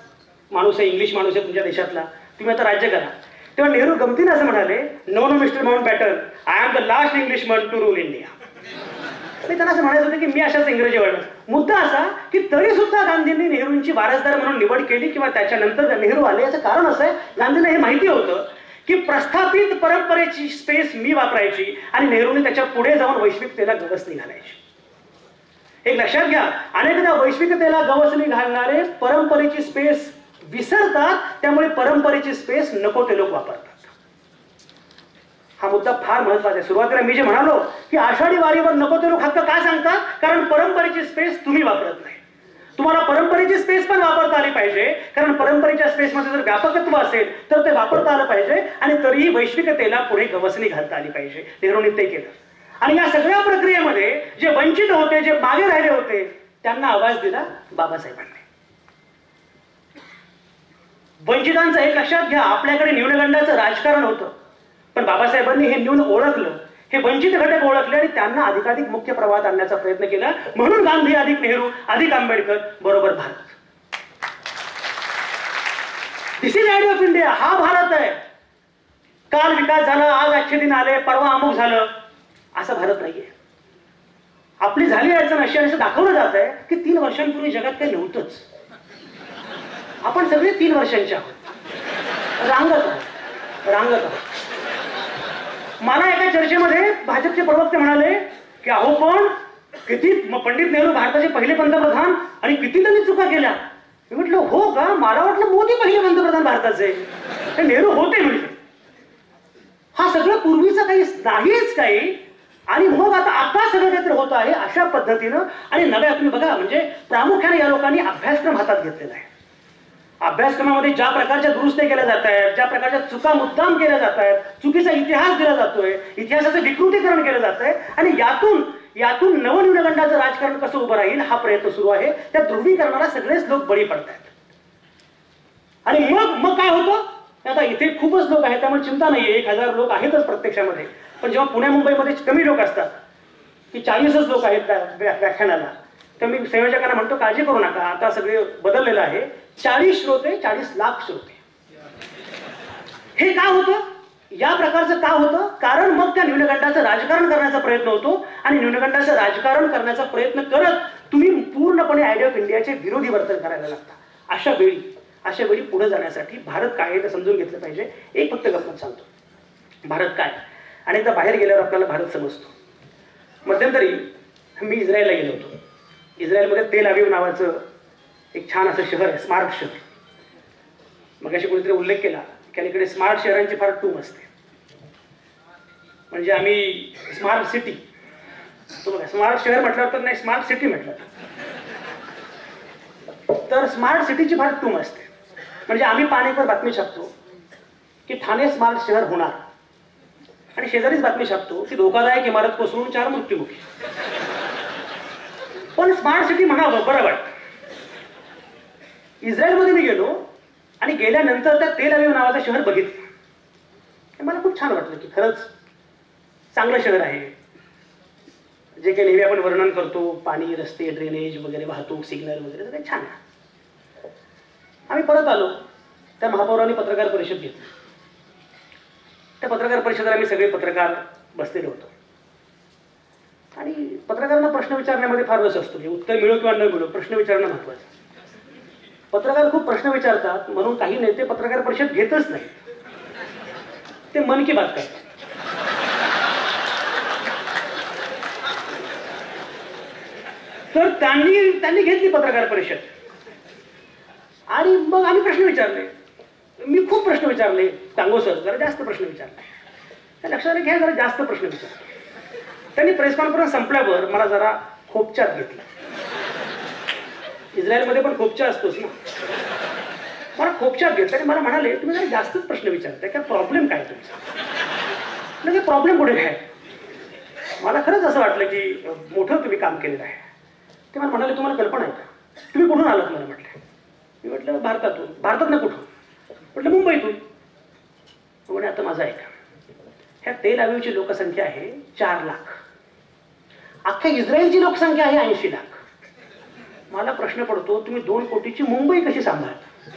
Speaker 3: माणूस आहे, इंग्लिश माणूस आहे तुमच्या देशातला, तुम्ही आता राज्य करा. तेव्हा नेहरू गमतीने असं म्हणाले, no no mister Mount Batten, I am the last Englishman to rule India. त्यांना असं म्हणायचं होतं की मी अशाच इंग्रजी वळण. मुद्दा असा की तरी सुद्धा गांधींनी नेहरूंची वारसदार म्हणून निवड केली किंवा त्याच्यानंतर नेहरू आले. याचं कारण असं आहे, गांधींना हे माहिती होतं की प्रस्थापित परंपरेची स्पेस मी वापरायची आणि नेहरूंनी त्याच्या पुढे जाऊन वैश्विकतेला गवसणी घालायची. एक लक्षात घ्या, अनेकदा वैश्विकतेला गवसणी घालणारे परंपरेची स्पेस विसरतात, त्यामुळे परंपरेची स्पेस नको ते लोक वापरतात. हा मुद्दा फार महत्वाचा आहे. सुरुवातीला मी जे म्हणालो की आषाढी वारीवर नको ते लोक हक्क का सांगतात, कारण परंपरेची स्पेस तुम्ही वापरत नाही. तुम्हाला परंपरेची स्पेस पण वापरता आली पाहिजे, कारण परंपरेच्या स्पेसमध्ये जर व्यापकत्व असेल तर ते वापरता आलं पाहिजे आणि तरीही वैश्विकतेला पुढे गवसणी घालता आली पाहिजे. नेहरूंनी ते केलं. आणि या सगळ्या प्रक्रियेमध्ये जे वंचित होते, जे मागे राहिले होते, त्यांना आवाज दिला बाबासाहेबांनी. वंचितांचं एक लक्षात घ्या, आपल्याकडे न्यूनगंडाचं राजकारण होतं, पण बाबासाहेबांनी हे न्यून ओळखलं, हे वंचित घटक ओळखले आणि त्यांना अधिकाधिक मुख्य प्रवाहात आणण्याचा प्रयत्न केला. म्हणून गांधी अधिक नेहरू अधिक आंबेडकर बरोबर भारत. दिस इज आयडिया ऑफ इंडिया. हा भारत आहे. काल विकास झाला, आज अच्छे दिन आले, परवा अमुक झालं, असं भारत नाहीये. आपली झाली अडचण अशी आणि असं दाखवलं जात आहे की 3 वर्षांपूर्वी जगात काही नव्हतंच. आपण सगळे 3 वर्षांचे आहोत, रांगत आहोत. मला एका चर्चेमध्ये भाजपचे प्रवक्ते म्हणाले की अहो पण किती पंडित नेहरू भारताचे पहिले पंतप्रधान आणि किती त्यांनी चुका केल्या. मी म्हटलं हो का, मला वाटलं मोदी पहिले पंतप्रधान भारताचे, ते नेहरू होते म्हणजे. हा सगळं पूर्वीचं काही नाहीच काही. आणि मग आता सगळं काहीतरी होत आहे अशा पद्धतीनं. आणि नव्या तुम्ही बघा, म्हणजे प्रामुख्याने या लोकांनी अभ्यासक्रम हातात घेतलेला आहे. अभ्यासक्रमामध्ये ज्या प्रकारच्या दुरुस्त्या केल्या जात आहेत, ज्या प्रकारच्या चुका मुद्दाम केल्या जात आहेत, चुकीचा इतिहास दिला जातोय, इतिहासाचं विकृतीकरण केलं जात आहे आणि यातून नवन्यूनगंडाचं राजकारण कसं उभं राहील हा प्रयत्न सुरू आहे. त्या ध्रुवीकरणाला सगळेच लोक बळी पडत आहेत. आणि मग काय होतं? आता इथे खूपच लोक आहेत त्यामुळे चिंता नाहीये, 1000 लोक आहेतच प्रत्यक्षामध्ये. पण जेव्हा पुण्या मुंबईमध्ये कमी लोक असतात की 40च लोक आहेत व्याख्यानाला, तर मी संयोजकांना म्हणतो काळजी करू नका, आता सगळे बदललेलं आहे. 40 श्रोते 40 लाख श्रोते. हे का होतं? या प्रकारचं का होतं? कारण मग त्या न्यूनगंडाचं राजकारण करण्याचा प्रयत्न होतो आणि न्यूनगंडाचं राजकारण करण्याचा प्रयत्न करत तुम्ही पूर्णपणे आयडिया ऑफ इंडियाचे विरोधी वर्तन करायला लागता. अशा वेळी पुढे जाण्यासाठी भारत काय आहे ते समजून घेतलं पाहिजे. एक फक्त गप्पा सांगतो, भारत काय. आणि एकदा बाहेर गेल्यावर आपल्याला भारत समजतो. मध्यंतरी मी इस्रायलला गेलो होतो. इस्रायलमध्ये तेल अवीव नावाचं एक छान असं शहर आहे, स्मार्ट शहर. मग अशी कोणीतरी उल्लेख केला की अलीकडे स्मार्ट शहरांची फार टूम असते. म्हणजे आम्ही स्मार्ट सिटी, तो बघा स्मार्ट शहर म्हटलं तर नाही, स्मार्ट सिटी म्हटलं तर स्मार्ट सिटीची फार टूम असते. म्हणजे आम्ही पाणीवर बातमी छापतो की ठाणे स्मार्ट शहर होणार आणि शेजारीच बातमी छापतो की धोकादायक इमारत कोसळून 4 मृत्युमुखी. पण स्मार्ट सिटी म्हणावं बरं वाटतं. इस्रायलमध्ये मी गेलो आणि गेल्यानंतर त्या तेल अवीव नावाचं शहर बघितलं. मला खूप छान वाटलं की खरंच चांगलं शहर आहे. जे काही नेहमी आपण वर्णन करतो, पाणी, रस्ते, ड्रेनेज वगैरे, वाहतूक, सिग्नल वगैरे सगळं छान आहे. आम्ही परत आलो. त्या महापौरांनी पत्रकार परिषद घेतली. त्या पत्रकार परिषदेला आम्ही सगळे पत्रकार बसलेलो होतो. आणि पत्रकारांना प्रश्न विचारण्यामध्ये फार रस असतो. उत्तर मिळो किंवा न मिळो, प्रश्न विचारणं महत्वाचं. पत्रकार खूप प्रश्न विचारतात म्हणून काही नेते पत्रकार परिषद घेतच नाही, ते मन की बात करतात. तर त्यांनी घेतली पत्रकार परिषद आणि मग आम्ही प्रश्न विचारले. मी खूप प्रश्न विचारले. टांगो सर जरा जास्त प्रश्न विचारले. त्या लक्षात घ्या, जरा जास्त प्रश्न विचारले. त्यांनी प्रेस कॉन्फरन्स संपल्यावर मला जरा खोपच्यात घेतलं. इस्रायलमध्ये पण खोपचा असतोच ना. मला खोपच्यात घेतलं आणि मला म्हणाले तुम्ही जरा जास्तच प्रश्न विचारताय, काय प्रॉब्लेम काय तुमचा? म्हणजे प्रॉब्लेम कुठे काय? मला खरंच असं वाटलं की मोठं तुम्ही काम केलेलं आहे. ते मला म्हणाले तुम्हाला कल्पना आहे का, तुम्ही कुठून आलात? मला म्हटलं. मी म्हटलं भारतातून. भारतात ना कुठून? म्हटलं मुंबईतून. म्हणे आता माझं ऐका, ह्या तेल अवीवची लोकसंख्या आहे 4 लाख. अख्ख्या इस्रायलची लोकसंख्या आहे 80 लाख. मला प्रश्न पडतो तुम्ही 2 कोटीची मुंबई कशी सांभाळता?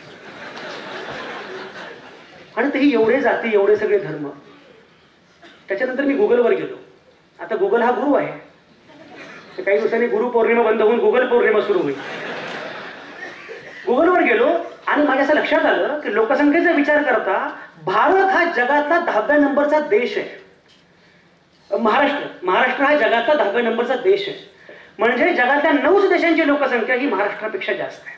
Speaker 3: आणि तेही एवढे जाती, एवढे सगळे धर्म. त्याच्यानंतर मी गुगलवर गेलो. आता गुगल हा गुरु आहे. काही दिवसांनी गुरु पौर्णिमा बंद होऊन गुगल पौर्णिमा सुरू होईल. गुगलवर गेलो आणि माझ्या असं लक्षात आलं की लोकसंख्येचा विचार करता भारत हा जगातला 10व्या नंबरचा देश आहे. महाराष्ट्र हा जगातला 10व्या नंबरचा देश आहे. म्हणजे जगातल्या 9 देशांची लोकसंख्या ही महाराष्ट्रापेक्षा जास्त आहे.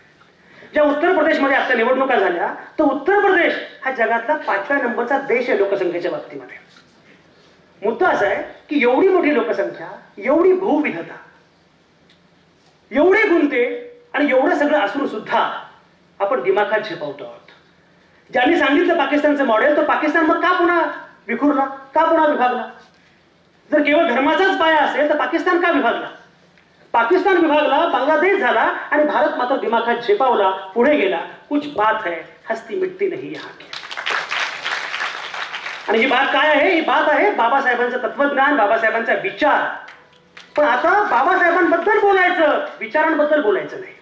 Speaker 3: ज्या उत्तर प्रदेशमध्ये आता निवडणुका झाल्या तर उत्तर प्रदेश हा जगातला 5व्या नंबरचा देश आहे लोकसंख्येच्या बाबतीमध्ये. मुद्दा असा आहे की एवढी मोठी लोकसंख्या, एवढी बहुविधता, एवढे गुंते आणि एवढं सगळं असून सुद्धा आपण दिमाखात झेपावतो आहोत. ज्यांनी सांगितलं पाकिस्तानचं मॉडेल, तर पाकिस्तान मग का पुन्हा विखुरला, का पुन्हा विभागला? जर केवळ धर्माचाच पाया असेल तर पाकिस्तान का विभागला? पाकिस्तान विभागला, बांगलादेश झाला आणि भारत मात्र दिमाखात झेपावला, पुढे गेला. कुछ बात है हस्ती मिटती नहीं यहाँ की. आणि ही बात काय आहे? ही बात आहे बाबासाहेबांचं तत्वज्ञान, बाबासाहेबांचा विचार. पण आता बाबासाहेबांबद्दल बोलायचं, विचारांबद्दल बोलायचं नाही.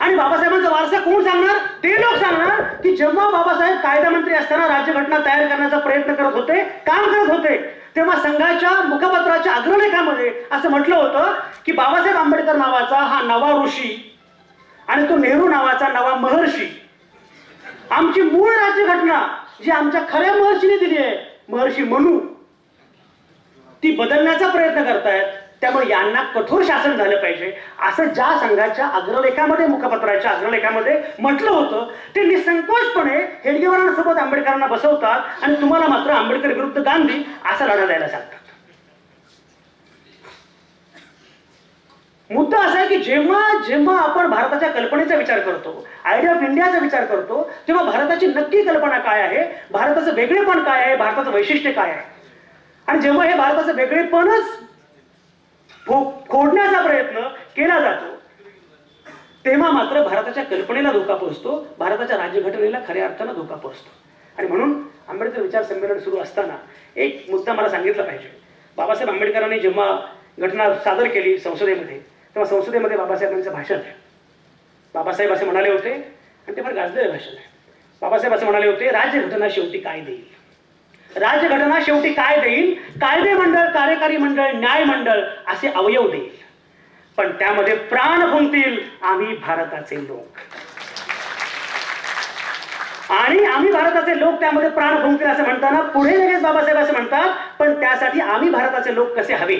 Speaker 3: आणि बाबासाहेबांचा वारसा कोण सांगणार? ते लोक सांगणार की जेव्हा बाबासाहेब कायदा मंत्री असताना राज्यघटना तयार करण्याचा प्रयत्न करत होते, काम करत होते, तेव्हा संघाच्या मुखपत्राच्या अग्रलेखामध्ये असं म्हटलं होतं की बाबासाहेब आंबेडकर नावाचा हा नवा ऋषी आणि तो नेहरू नावाचा नवा महर्षी आमची मूळ राज्यघटना जी आमच्या खऱ्या महर्षीने दिली आहे, महर्षी मनू, ती बदलण्याचा प्रयत्न करतायत. त्यामुळे यांना कठोर शासन झालं पाहिजे असं ज्या संघाच्या अग्रलेखामध्ये, मुखपत्राच्या अग्रलेखामध्ये म्हटलं होतं, ते निसंकोचपणे हेडगेवारांसोबत आंबेडकरांना बसवतात आणि तुम्हाला मात्र आंबेडकर विरुद्ध गांधी असा लढा द्यायला सांगतात. मुद्दा असा आहे की जेव्हा जेव्हा आपण भारताच्या कल्पनेचा विचार करतो, आयडिया ऑफ इंडियाचा विचार करतो, तेव्हा भारताची नक्की कल्पना काय आहे, भारताचं वेगळेपण काय आहे, भारताचं वैशिष्ट्य काय आहे. आणि जेव्हा हे भारताचं वेगळेपणच खोडण्याचा प्रयत्न केला जातो, तेव्हा मात्र भारताच्या कल्पनेला धोका पोहोचतो, भारताच्या राज्यघटनेला खऱ्या अर्थानं धोका पोहोचतो. आणि म्हणून आंबेडकर विचार संमेलन सुरू असताना एक मुद्दा मला सांगितला पाहिजे. बाबासाहेब आंबेडकरांनी जेव्हा घटना सादर केली संसदेमध्ये, तेव्हा संसदेमध्ये बाबासाहेबांचं भाषण आहे. बाबासाहेब असे म्हणाले होते, आणि ते फार गाजलेलं भाषण आहे. बाबासाहेब असे म्हणाले होते, राज्यघटना शेवटी काय देईल, राज्यघटना शेवटी काय देईल, कायदे मंडळ, कार्यकारी मंडळ, न्याय मंडळ असे अवयव देईल, पण त्यामध्ये प्राण फुंकतील आम्ही भारताचे लोक. आणि आम्ही भारताचे लोक त्यामध्ये प्राण फुंकतील असं म्हणताना पुढे लगेच बाबासाहेब असं म्हणतात, पण त्यासाठी आम्ही भारताचे लोक कसे हवे.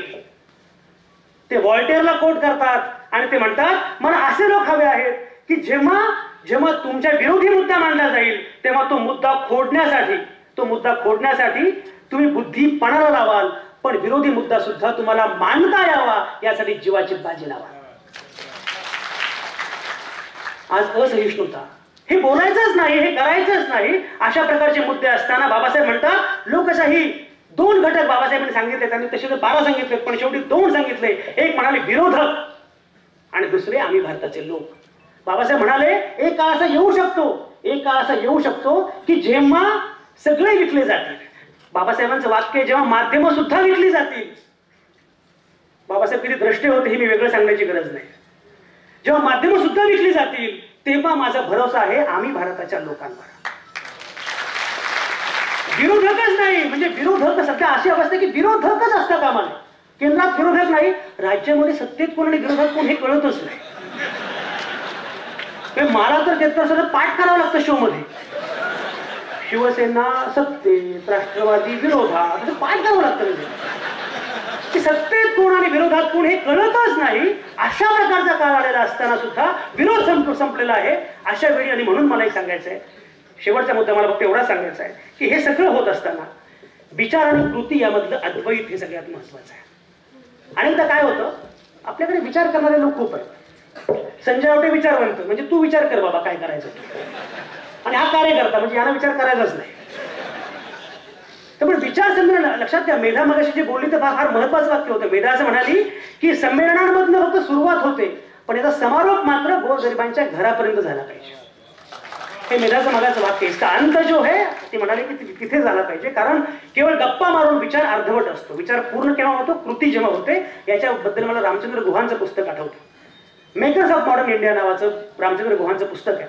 Speaker 3: ते व्हॉल्टेअरला कोट करतात आणि ते म्हणतात, मला असे लोक हवे आहेत की जेव्हा जेव्हा तुमच्या विरोधी मुद्दा मांडला जाईल, तेव्हा तो मुद्दा खोडण्यासाठी तुम्ही बुद्धी पणाला लावाल, पण विरोधी मुद्दा सुद्धा तुम्हाला मांडता यावा यासाठी जीवाची बाजी लावा. आज असहिष्णुता, हे बोलायचंच नाही, हे करायचंच नाही, अशा प्रकारचे मुद्दे असताना बाबासाहेब म्हणतात, लोकशाही 2 घटक बाबासाहेबांनी सांगितले, त्यांनी तसे 12 सांगितले, पण शेवटी 2 सांगितले. एक म्हणाले विरोधक आणि दुसरे आम्ही भारताचे लोक. बाबासाहेब म्हणाले, एक काळ असा येऊ शकतो की जेव्हा सगळे विकले जातील. बाबासाहेबांचं वाक्य, जेव्हा माध्यमं सुद्धा विकली जातील. बाबासाहेब किती द्रष्टे होते हे मी वेगळं सांगण्याची गरज नाही. जेव्हा माध्यमं सुद्धा विकली जातील, तेव्हा माझा भरोसा आहे आम्ही भारताच्या लोकांवर. विरोधकच नाही, म्हणजे विरोधक सध्या अशी अवस्था की विरोधकच असतात कामा नये. केंद्रात विरोधक नाही, राज्यामध्ये सत्तेत कोण आणि विरोधक कोण हे कळतच नाही. मला तर त्याचं पाठ करावं लागतं शो मध्ये. शिवसेना सत्तेत, राष्ट्रवादी विरोधात, असं पाठ करावं लागतं. की सत्तेत कोण आणि विरोधात कोण हे कळतच नाही. अशा प्रकारचा काळ आलेला असताना सुद्धा विरोध संपलेला आहे अशा वेळी. आणि म्हणून मला एक सांगायचं आहे, शेवटचा मुद्दा मला फक्त एवढाच सांगायचा आहे की हे सगळं होत असताना विचार आणि कृती यामधलं अद्वैत हे सगळ्यात महत्वाचं आहे. अनेकदा काय होतं, आपल्याकडे विचार करणारे लोक खूप आहेत. संजय आवटे विचारवंत, म्हणजे तू विचार कर बाबा काय करायचं, आणि हा कार्यकर्ता म्हणजे याला विचार करायचाच नाही. त्यामुळे विचार संमेलन लक्षात घ्या. मेधा मगाशी जे बोलली तर फार महत्वाचं वाक्य होतं. मेधा असं म्हणाली की संमेलनांमधनं फक्त सुरुवात होते, पण याचा समारोप मात्र गोरगरिबांच्या घरापर्यंत झाला पाहिजे. हे मेधाचं मगाचं वाक्य. इसका अंत जो है, ती म्हणाली की तिथे झाला पाहिजे. कारण केवळ गप्पा मारून विचार अर्धवट असतो. विचार पूर्ण केव्हा होतो, कृती जेव्हा होते. याच्याबद्दल मला रामचंद्र गुहांचं पुस्तक आठवतं. मेकर्स ऑफ मॉडर्न इंडिया नावाचं रामचंद्र गुहांचं पुस्तक आहे.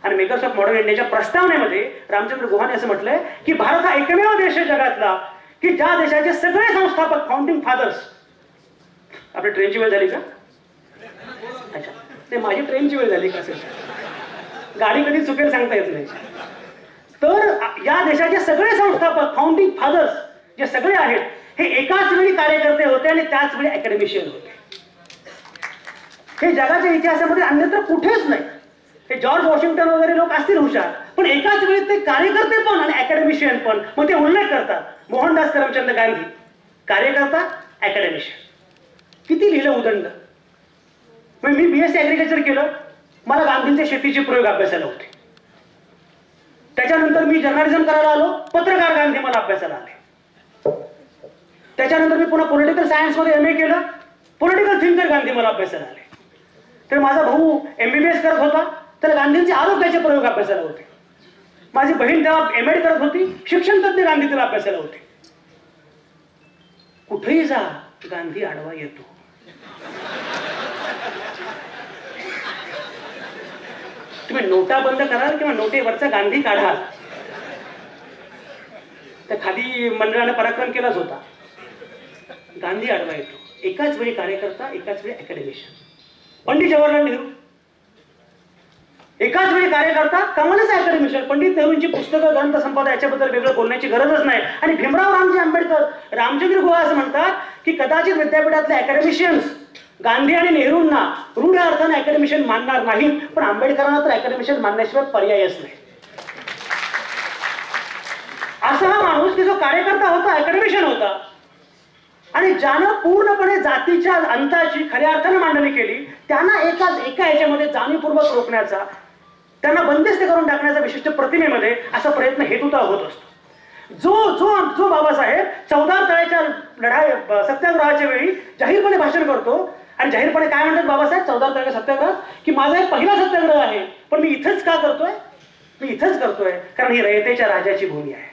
Speaker 3: आणि मेकर्स ऑफ मॉडर्न इंडियाच्या प्रस्तावनेमध्ये रामचंद्र गुहाने असं म्हटलंय की भारत हा एकमेव देश आहे जगातला की ज्या देशाचे सगळे संस्थापक, फाउंडिंग फादर्स. आपली ट्रेनची वेळ झाली का? अच्छा, ते माझी ट्रेनची वेळ झाली का? असेल, गाडी कधी चुकेल सांगता येत नाही. तर या देशाचे सगळे संस्थापक, फाउंडिंग फादर्स जे सगळे आहेत, हे एकाच वेळी कार्यकर्ते होते आणि त्याच वेळी अकॅडमिशियन होते. हे जगाच्या इतिहासामध्ये अन्यत्र कुठेच नाही. हे जॉर्ज वॉशिंग्टन वगैरे लोक असतील हुशार, पण एकाच वेळी ते कार्यकर्ते पण आणि अकॅडमिशियन पण. मग ते उल्लेख करतात, मोहनदास करमचंद गांधी कार्यकर्ता, अकॅडमिशियन. किती लिहिलं उदंड. मी BSc ऍग्रिकल्चर केलं, मला गांधींचे शेतीचे प्रयोग अभ्यासाला होते. त्याच्यानंतर मी जर्नलिझम करायला आलो, पत्रकार गांधी मला अभ्यासाला आले. त्याच्यानंतर मी पुन्हा पॉलिटिकल सायन्स मध्ये MA केलं, पॉलिटिकल थिंकर गांधी मला अभ्यासाला आले. तर माझा भाऊ MBBS करत होता, तर गांधींचे आरोग्याचे प्रयोग अभ्यासाला होते. माझी बहीण तेव्हा MAD करत होती, शिक्षण तज्ञ गांधी तिला अभ्यासाला होते. कुठेही जा गांधी आडवा येतो. तुम्ही नोटा बंद कराल किंवा नोटेवरचा गांधी काढाल. त्या खादी मंडळाने पराक्रम केलाच होता. गांधी आडवा येतो. एकाच वेळी कार्यकर्ता, एकाच वेळी अकॅडमिशियन. पंडित जवाहरलाल नेहरू एकाच वेळी कार्यकर्ता, कमालच अकॅडमिशियन. पंडित नेहरूंची पुस्तकं, ग्रंथसंपदा याच्याबद्दल वेगळं बोलण्याची गरजच नाही. आणि भीमराव रामजी आंबेडकर, रामचंद्र गुहा असं म्हणतात की कदाचित विद्यापीठातले अकॅडमिशियन्स गांधी आणि नेहरूंना रूढ अर्थाने अकॅडमिशियन मानणार नाहीत, पण आंबेडकरांना तर अकॅडमिशियन मानण्याशिवाय पर्यायच नाही. असा हा माणूस की जो कार्यकर्ता होता, अकॅडमिशियन होता, आणि ज्यानं पूर्णपणे जातीच्या अंताची खऱ्या अर्थानं मांडणी केली त्यांना एका याच्यामध्ये जाणीवपूर्वक रोखण्याचा, त्यांना बंदिस्त करून टाकण्याचा विशिष्ट प्रतिमेमध्ये असा प्रयत्न हेतुता होत असतो. जो बाबासाहेब चौदार तळ्याच्या सत्याग्रहाच्या वेळी जाहीरपणे भाषण करतो आणि जाहीरपणे काय म्हणतात बाबासाहेब चौदार तळ्याच्या सत्याग्रहात, की माझा एक पहिला सत्याग्रह आहे, पण मी इथंच का करतोय, मी इथंच करतोय कारण ही रयतेच्या राजाची भूमी आहे.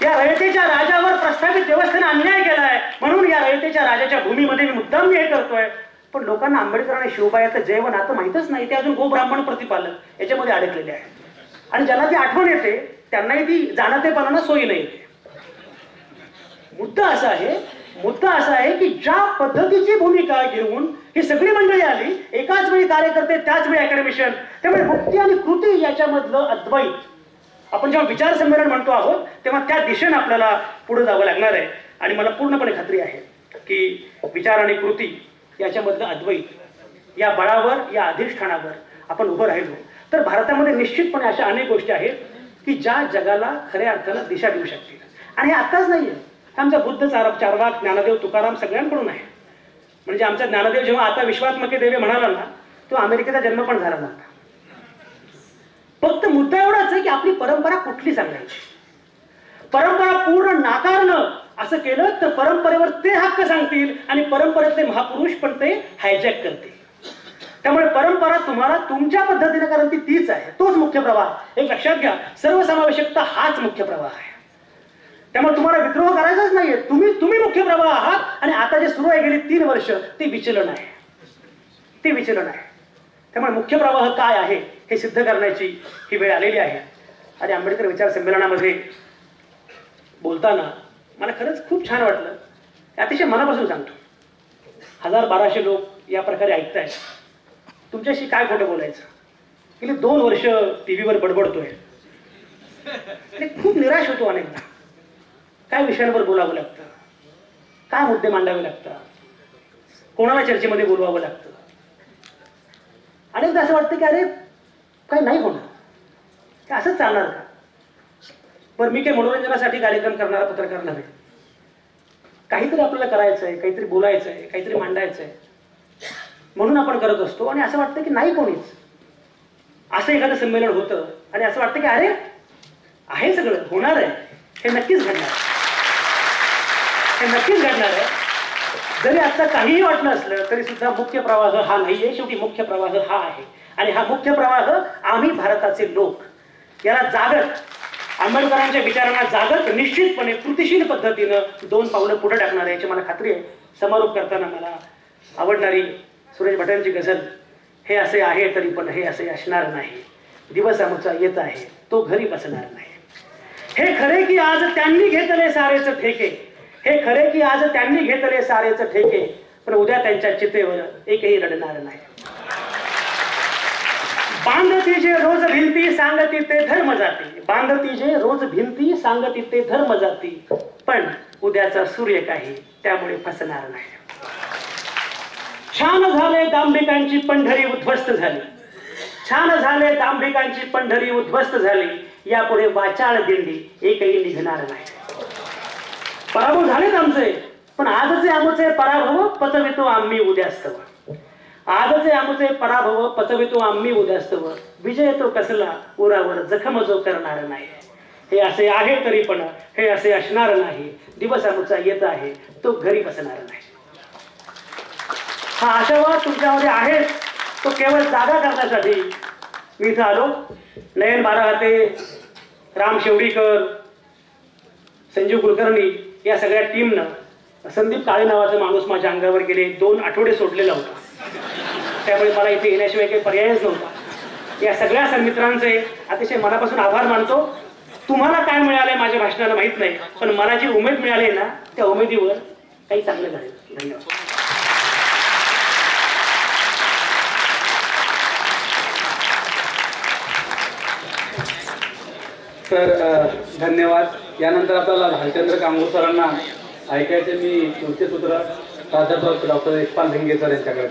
Speaker 3: या रयतेच्या राजावर प्रस्थापित व्यवस्थेने अन्याय केलाय, म्हणून या रयतेच्या राजाच्या भूमीमध्ये मी मुद्दाम हे करतोय. पण लोकांना आंबेडकर आणि शिवबायाचं जैव नातं माहीतच नाही, ते अजून गोब्राह्मण प्रतिपालक याच्यामध्ये अडकलेले आहे. आणि ज्यांना ती आठवण येते त्यांनाही ती जाणतेपणाला सोयी नाही येते. मुद्दा असा आहे की ज्या पद्धतीची भूमिका घेऊन ही सगळी मंडळी आली, एकाच वेळी कार्यकर्ते त्याच वेळी अकॅडमिशियन, त्यामुळे मुक्ती आणि कृती याच्यामधलं अद्वैत आपण जेव्हा विचार संमेलन म्हणतो आहोत तेव्हा त्या दिशेने आपल्याला पुढे जावं लागणार आहे. आणि मला पूर्णपणे खात्री आहे की विचार आणि कृती याच्यामधलं अद्वैत या बळावर, या अधिष्ठानावर आपण उभं राहिलो तर भारतामध्ये निश्चितपणे अशा अनेक गोष्टी आहेत की ज्या जगाला खऱ्या अर्थानं दिशा देऊ शकतील. आणि हे आत्ताच नाही आहे, आमचा बुद्ध चारवाक ज्ञानदेव तुकाराम सगळ्यांकडून आहे. म्हणजे आमचा ज्ञानदेव जेव्हा आता विश्वात्मके देवे म्हणाला ना, तो अमेरिकेचा जन्म पण झाला नव्हता. फक्त मुद्दा एवढाच आहे की आपली परंपरा कुठली सांगायची. परंपरा पूर्ण नाकारणं असं केलं तर परंपरेवर ते हक्क सांगतील आणि परंपरेतले महापुरुष पण ते हायजॅक करतील. त्यामुळे परंपरा तुम्हाला तुमच्या पद्धतीने, कारण ती तीच आहे, तोच मुख्य प्रवाह. एक लक्षात घ्या, सर्वसमावेशकता हाच मुख्य प्रवाह आहे. त्यामुळे तुम्हाला विद्रोह करायचाच नाहीये, तुम्ही मुख्य प्रवाह आहात. आणि आता जे सुरू आहे गेली 3 वर्ष ते विचलन आहे, ते विचलन आहे. त्यामुळे मुख्य प्रवाह काय आहे हे सिद्ध करण्याची ही वेळ आलेली आहे. आणि आंबेडकर विचार संमेलनामध्ये बोलताना मला खरंच खूप छान वाटलं. अतिशय मनापासून सांगतो, 1000-1200 लोक या प्रकारे ऐकतायत. तुमच्याशी काय खोटं बोलायचं. गेली 2 वर्ष टीव्हीवर बडबडतोय, खूप निराश होतो अनेकदा. काय विषयांवर बोलावं लागतं, काय मुद्दे मांडावे लागतात, कोणाला चर्चेमध्ये बोलवावं लागतं. अनेकदा असं वाटतं की अरे काही नाही होणार, काय असंच चालणार का. बरं, मी काही मनोरंजनासाठी कार्यक्रम करणारा पत्रकार नव्हे. काहीतरी आपल्याला करायचं आहे, काहीतरी बोलायचं आहे, काहीतरी मांडायचं आहे, म्हणून आपण करत असतो. आणि असं वाटतं की नाही कोणीच, असं एखादं संमेलन होतं आणि असं वाटतं की अरे आहे सगळं, होणार आहे, हे नक्कीच घडणार, हे नक्कीच घडणार आहे. जरी आता काहीही वाटलं असलं तरी सुद्धा मुख्य प्रवाह हा नाहीये. शेवटी मुख्य प्रवाह हा आहे. आणि हा मुख्य प्रवाह आम्ही भारताचे लोक याला जागत, आंबेडकरांच्या विचारांना जागत निश्चितपणे कृतिशील पद्धतीनं 2 पावलं पुढे टाकणार आहे याची मला खात्री आहे. समारोप करताना मला आवडणारी सुरेश भटांची गझल, हे असे आहे तरी पण हे असे असणार नाही, दिवस आमचा येत आहे तो घरी बसणार नाही. हे खरे की आज त्यांनी घेतले सारेच ठेके, हे खरे की आज त्यांनी घेतले सारेच ठेके, पण उद्या त्यांच्या चितेवर एकही रडणार नाही. बांधती जे रोज भिंती सांगती ते धर्म जाती, बांधती जे रोज भिंती सांगती ते धर्म जाती, पण उद्याचा सूर्य काही त्यामुळे फसणार नाही. छान झाले दांभिकांची पंढरी उद्ध्वस्त झाली, छान झाले दांभिकांची पंढरी उद्ध्वस्त झाली, यापुढे वाचाळ दिंडी एकही निघणार नाही. पराभव झालेच आमचे, पण आजचे आमचे पराभव पचवितो आम्ही उद्यास्तव, आजचे आमचे पराभव पचवितो आम्ही उद्यास्तव, विजय तो कसला उरावर जखम जो करणार नाही. हे असे आहे तरी पण हे असे असणार नाही, दिवस आमचा येत आहे तो घरी बसणार नाही. हा आशावाद तुमच्यामध्ये आहे, तो केवळ जागा करण्यासाठी मी इथं आलो. नयन बाराहाते, राम शेवडीकर, संजीव कुलकर्णी या सगळ्या टीमनं संदीप काळे नावाचा माणूस माझ्या अंगावर गेले 2 आठवडे सोडलेला होता, त्यामुळे मला इथे येण्याशिवाय काही पर्यायच नव्हता. या सगळ्या सन्मित्रांचे अतिशय मनापासून आभार मानतो. तुम्हाला काय मिळालंय माझ्या भाषणाला माहित नाही, पण मला जी उमेद मिळाली ना त्या उमेदीवर काही चांगलं झालं. धन्यवाद.
Speaker 2: तर धन्यवाद. यानंतर आपल्याला भालचंद्र कांगूर सरांना ऐकायचे मी मुख्यसूत्र प्राध्यापक डॉक्टर यशपाल भिंगे सर यांच्याकडे.